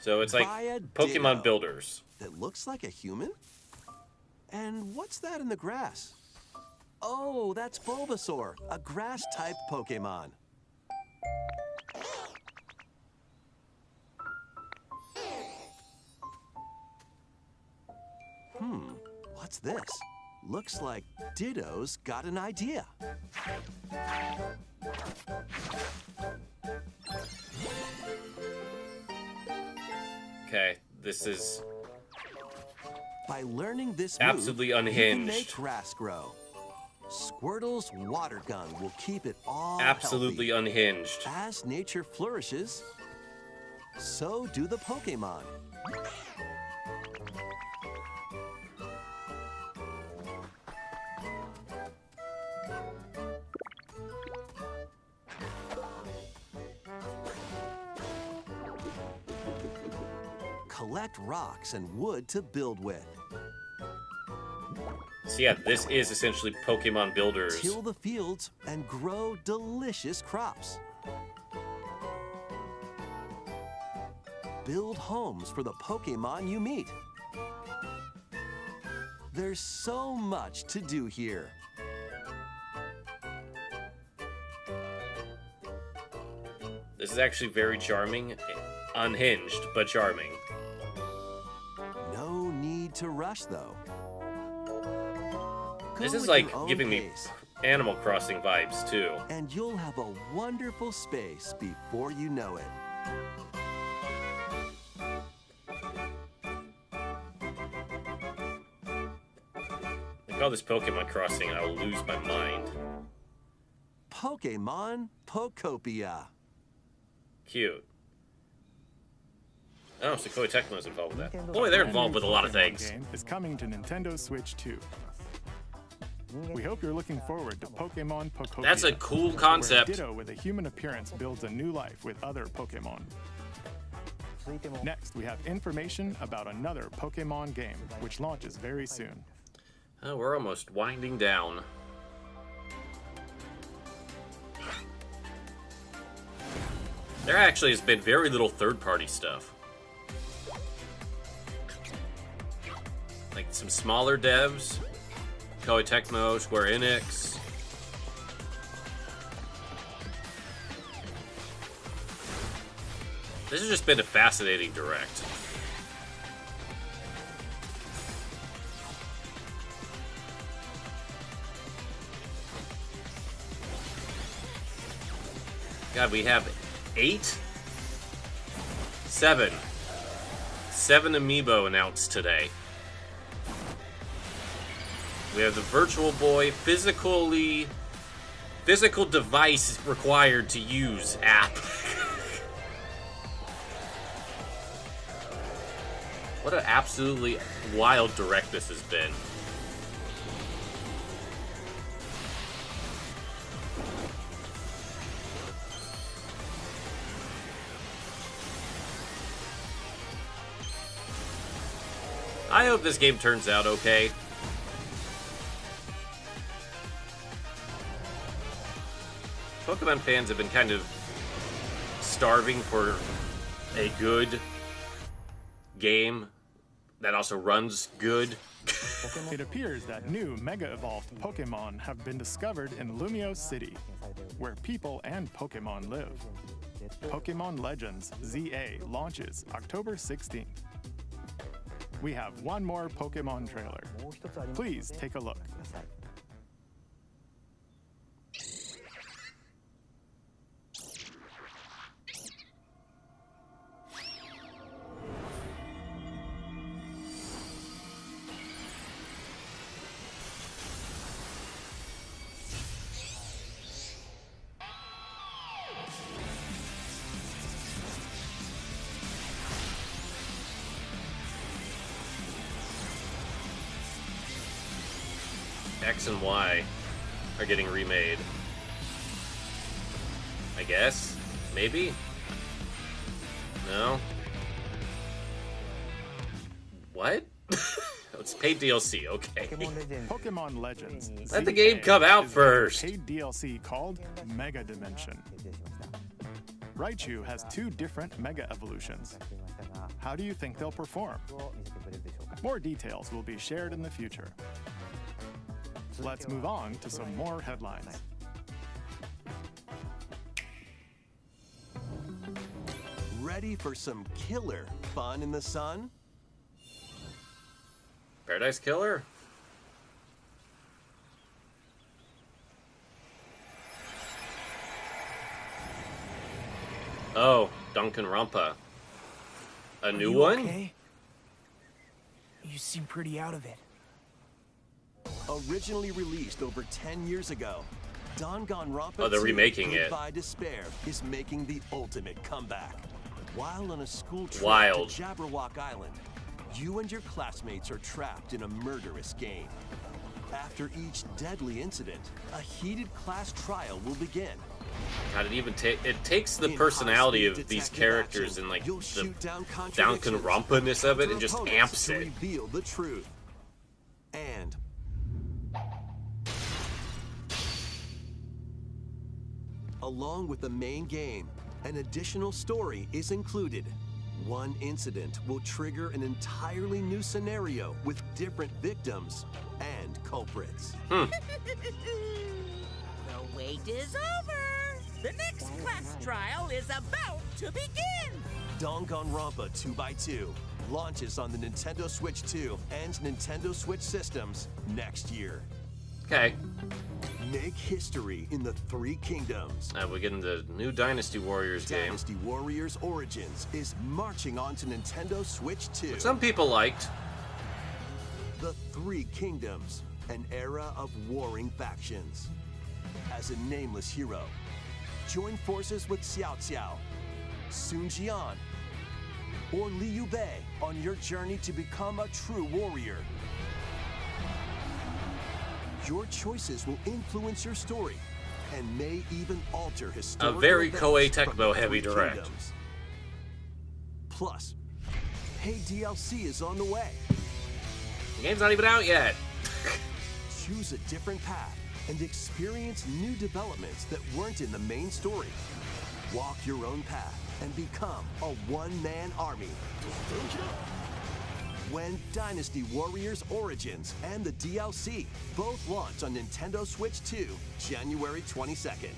So it's like By a Pokemon Ditto Builders. that looks like a human? And what's that in the grass? Oh, that's Bulbasaur, a grass-type Pokemon. What's this? Looks like Ditto's got an idea. Okay, this is By learning this absolutely move, you can unhinged. make grass grow. Squirtle's water gun will keep it all Absolutely healthy. unhinged. As nature flourishes, so do the Pokemon. collect rocks and wood to build with. So yeah, this is essentially Pokemon Builders. Till the fields and grow delicious crops. Build homes for the Pokemon you meet. There's so much to do here. This is actually very charming. Unhinged, but charming. No need to rush, though. This Go is at like your own giving me pace, Animal Crossing vibes, too. and you'll have a wonderful space before you know it. They call this Pokemon Crossing, I will lose my mind. Pokemon Pokopia. Cute. Oh, so Koei Tecmo's involved with that. Boy, they're involved with a lot of things. Game is coming to Nintendo Switch 2. We hope you're looking forward to Pokemon Pokopia. That's a cool concept. Where Ditto with a human appearance builds a new life with other Pokemon. Next, we have information about another Pokemon game, which launches very soon. Oh, we're almost winding down. There actually has been very little third-party stuff. Like some smaller devs, Koei Tecmo, Square Enix. This has just been a fascinating direct. God, we have 7 amiibo announced today. We have the Virtual Boy physical device required to use app. What an absolutely wild direct this has been. I hope this game turns out okay. Pokemon fans have been kind of starving for a good game that also runs good. It appears that new Mega Evolved Pokemon have been discovered in Lumio City, where people and Pokemon live. Pokemon Legends ZA launches October 16th. We have one more Pokemon trailer. Please take a look. X and Y are getting remade. I guess? Maybe? No? What? It's paid DLC, okay. Pokemon Legends. Let the game come out first. Paid DLC called Mega Dimension. Raichu has 2 different Mega Evolutions. How do you think they'll perform? More details will be shared in the future. Let's move on to some more headlines. Ready for some killer fun in the sun? Paradise Killer? Oh, Danganronpa. A new one? Okay? You seem pretty out of it. Originally released over 10 years ago, Danganronpa Oh, they're 2 remaking it. Goodbye Despair is making the ultimate comeback. While on a school trip Wild. to Jabberwock Island, you and your classmates are trapped in a murderous game. After each deadly incident, a heated class trial will begin, God, it takes the personality of these characters and like the Danganronpa-ness of it and just amps it. Reveal the truth. And along with the main game, an additional story is included. One incident will trigger an entirely new scenario with different victims and culprits. The wait is over. The next class trial is about to begin. Danganronpa 2x2 launches on the Nintendo Switch 2 and Nintendo Switch systems next year. Okay. Make history in the Three Kingdoms. We're getting the new Dynasty Warriors game. Dynasty Warriors Origins is marching on to Nintendo Switch 2. Which some people liked. The Three Kingdoms, an era of warring factions. As a nameless hero, join forces with Xiao Xiao, Sun Jian, or Liu Bei on your journey to become a true warrior. Your choices will influence your story and may even alter historical A very events Koei from Tecmo the heavy Three direct. Kingdoms. Plus, paid DLC is on the way. The game's not even out yet. Choose a different path and experience new developments that weren't in the main story. Walk your own path and become a one-man army. When Dynasty Warriors Origins and the DLC both launch on Nintendo Switch 2, January 22nd.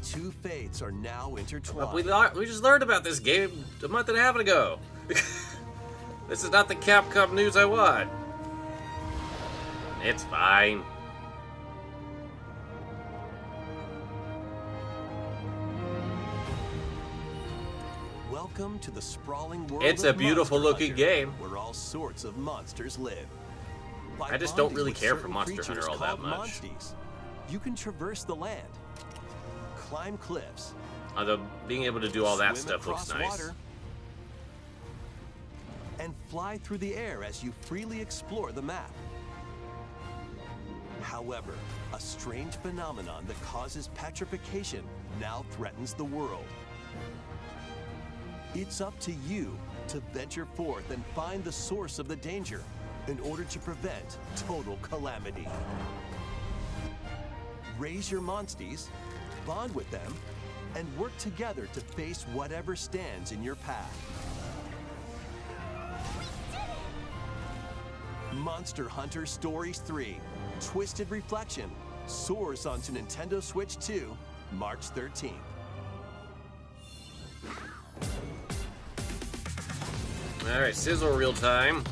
Two fates are now intertwined. We just learned about this game a month and a half ago. This is not the Capcom news I want. It's fine. Welcome to the sprawling world It's of a beautiful Monster looking Hunter, game. where all sorts of monsters live. By I just don't bonding really with care for certain Monster creatures Hunter all that called much. Monsties, you can traverse the land, climb cliffs, Although being able to do all that swim stuff looks across nice. water, and fly through the air as you freely explore the map. However, a strange phenomenon that causes petrification now threatens the world. It's up to you to venture forth and find the source of the danger in order to prevent total calamity. Raise your monsties, bond with them, and work together to face whatever stands in your path. Monster Hunter Stories 3, Twisted Reflection, soars onto Nintendo Switch 2, March 13th. Alright, sizzle real time.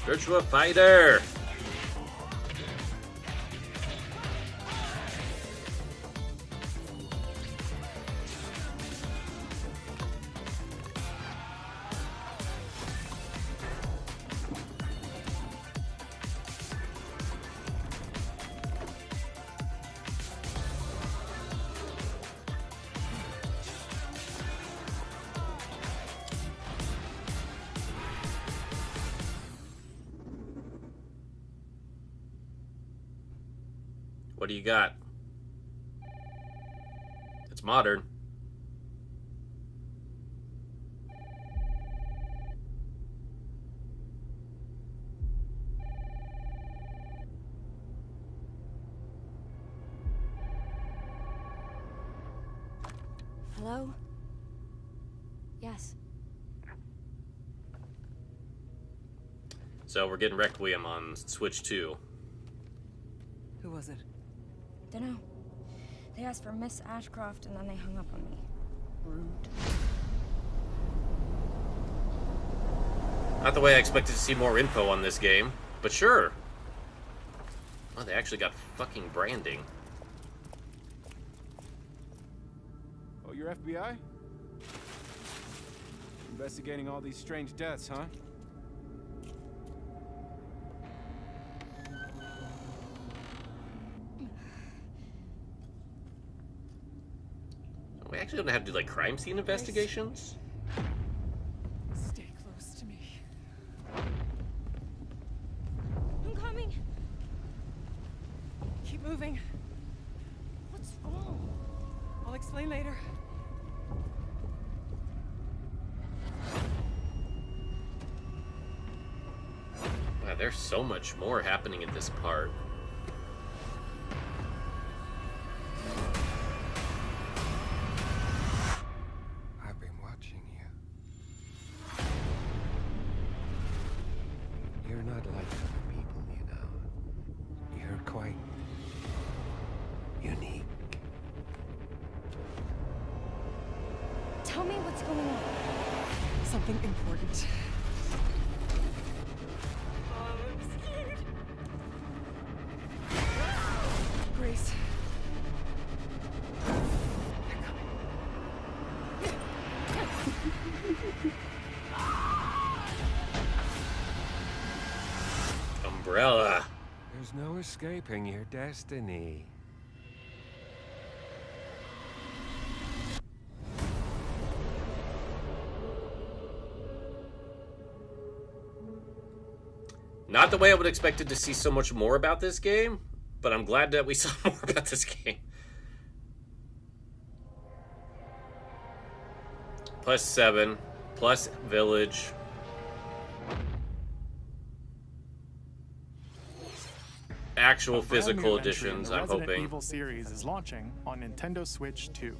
Virtua Fighter! What do you got? It's modern. Hello? Yes. So we're getting Requiem on Switch 2. Who was it? Dunno. They asked for Miss Ashcroft and then they hung up on me. Rude. Not the way I expected to see more info on this game, but sure. Oh, they actually got fucking branding. Oh, you're FBI? Investigating all these strange deaths, huh? We actually don't have to do like crime scene investigations. Stay close to me. I'm coming. Keep moving. What's wrong? I'll explain later. Wow, there's so much more happening in this part. I've been watching you. You're not like other people, you know. You're quite unique. Tell me what's going on. Something important. I'm scared. Grace. Umbrella. There's no escaping your destiny. Not the way I would have expected to see so much more about this game, but I'm glad that we saw more about this game. +7, plus Village. Actual physical editions, I'm hoping. The Resident Evil series is launching on Nintendo Switch 2.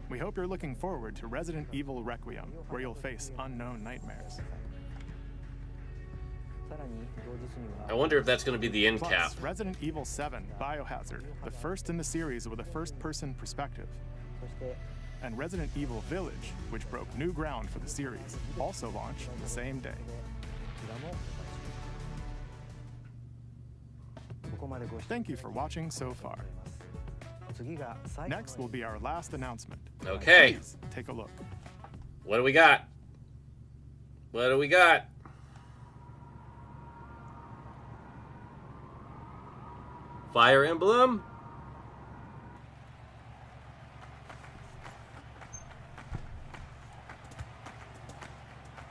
We hope you're looking forward to Resident Evil Requiem, where you'll face unknown nightmares. I wonder if that's going to be the end Plus, cap. Resident Evil 7 Biohazard, the first in the series with a first-person perspective. And Resident Evil Village, which broke new ground for the series, also launched the same day. Thank you for watching so far. Next will be our last announcement. Okay. Please take a look. What do we got? What do we got? Fire Emblem?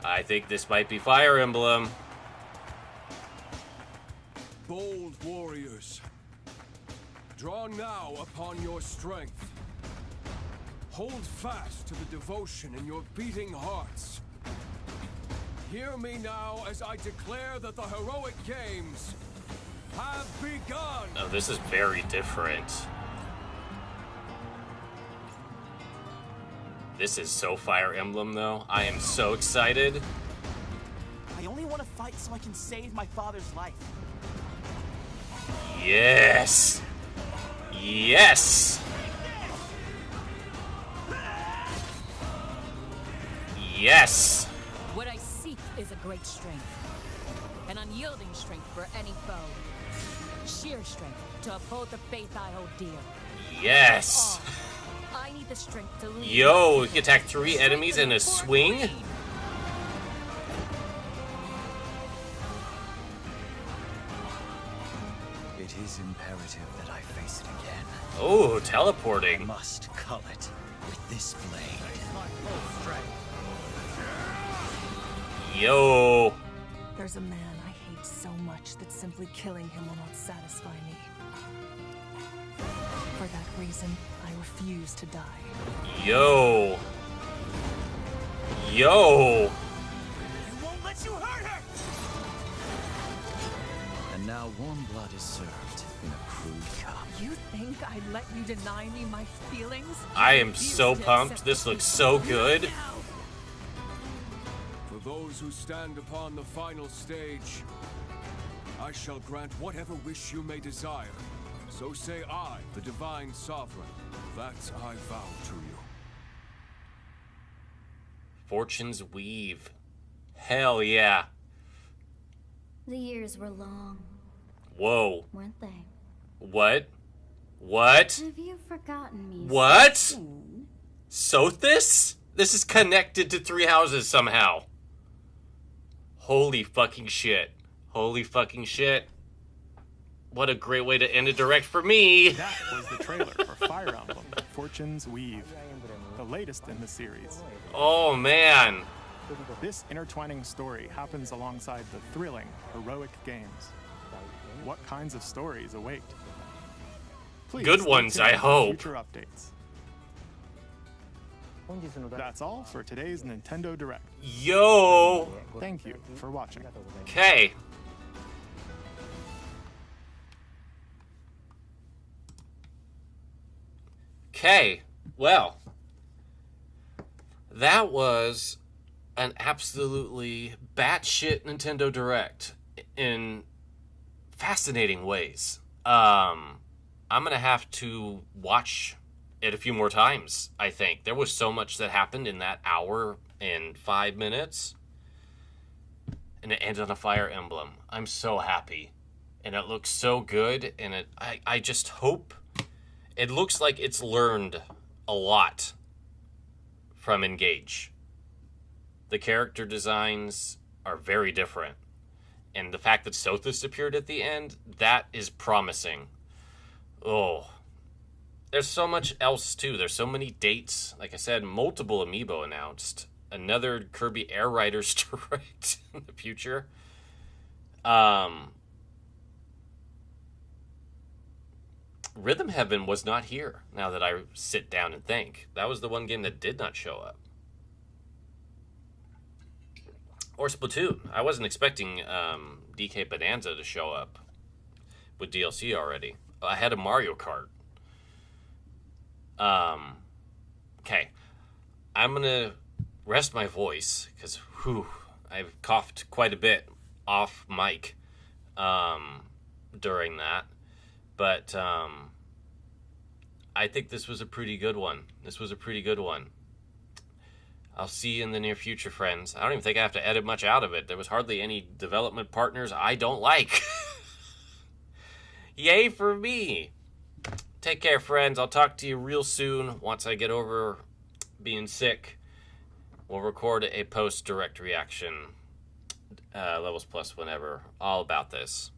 I think this might be Fire Emblem. Bold warriors, draw now upon your strength. Hold fast to the devotion in your beating hearts. Hear me now as I declare that the heroic games have begun. Oh, this is very different. This is so Fire Emblem, though. I am so excited. I only want to fight so I can save my father's life. Yes! Yes! Yes! What I seek is a great strength. An unyielding strength for any foe. Sheer strength to uphold the faith I hold dear. Yes! I need the strength to lead. Yo, he attacked 3 enemies in a swing? It is imperative that I face it again. Oh, teleporting. I must cull it with this blade. Yo. There's a man I hate so much that simply killing him will not satisfy me. For that reason, I refuse to die. Yo. Yo. I won't let you hurt her! And now warm blood is served in a crude cup. You think I'd let you deny me my feelings? I am so pumped. This looks so good. For those who stand upon the final stage, I shall grant whatever wish you may desire. So say I, the Divine Sovereign, that I vow to you. Fortune's Weave. Hell yeah. The years were long. Whoa. Weren't they? What? What? Have you forgotten me? What? So soon? Sothis? This is connected to Three Houses somehow. Holy fucking shit. Holy fucking shit. What a great way to end a direct for me. That was the trailer for Fire Emblem, Fortune's Weave, the latest in the series. Oh, man. This intertwining story happens alongside the thrilling, heroic games. What kinds of stories await? Please Good stay ones, tuned I for hope. Future updates. That's all for today's Nintendo Direct. Yo. Thank you for watching. Okay. Okay. Well, that was an absolutely batshit Nintendo Direct in fascinating ways. I'm gonna have to watch it a few more times, I think. There was so much that happened in that hour and 5 minutes. And it ended on a Fire Emblem. I'm so happy. And it looks so good. And I just hope... It looks like it's learned a lot from Engage. The character designs are very different. And the fact that Sothis appeared at the end, that is promising. Oh, there's so much else too. There's so many dates. Like I said, multiple amiibo announced. Another Kirby Air Riders direct in the future. Rhythm Heaven was not here, now that I sit down and think. That was the one game that did not show up. Or Splatoon. I wasn't expecting DK Bonanza to show up with DLC already. I had a Mario Kart. Okay. I'm going to rest my voice because, I've coughed quite a bit off mic during that. But I think this was a pretty good one. I'll see you in the near future, friends. I don't even think I have to edit much out of it. There was hardly any development partners I don't like. Yay for me. Take care, friends. I'll talk to you real soon once I get over being sick. We'll record a post-direct reaction, Levels Plus whenever, all about this.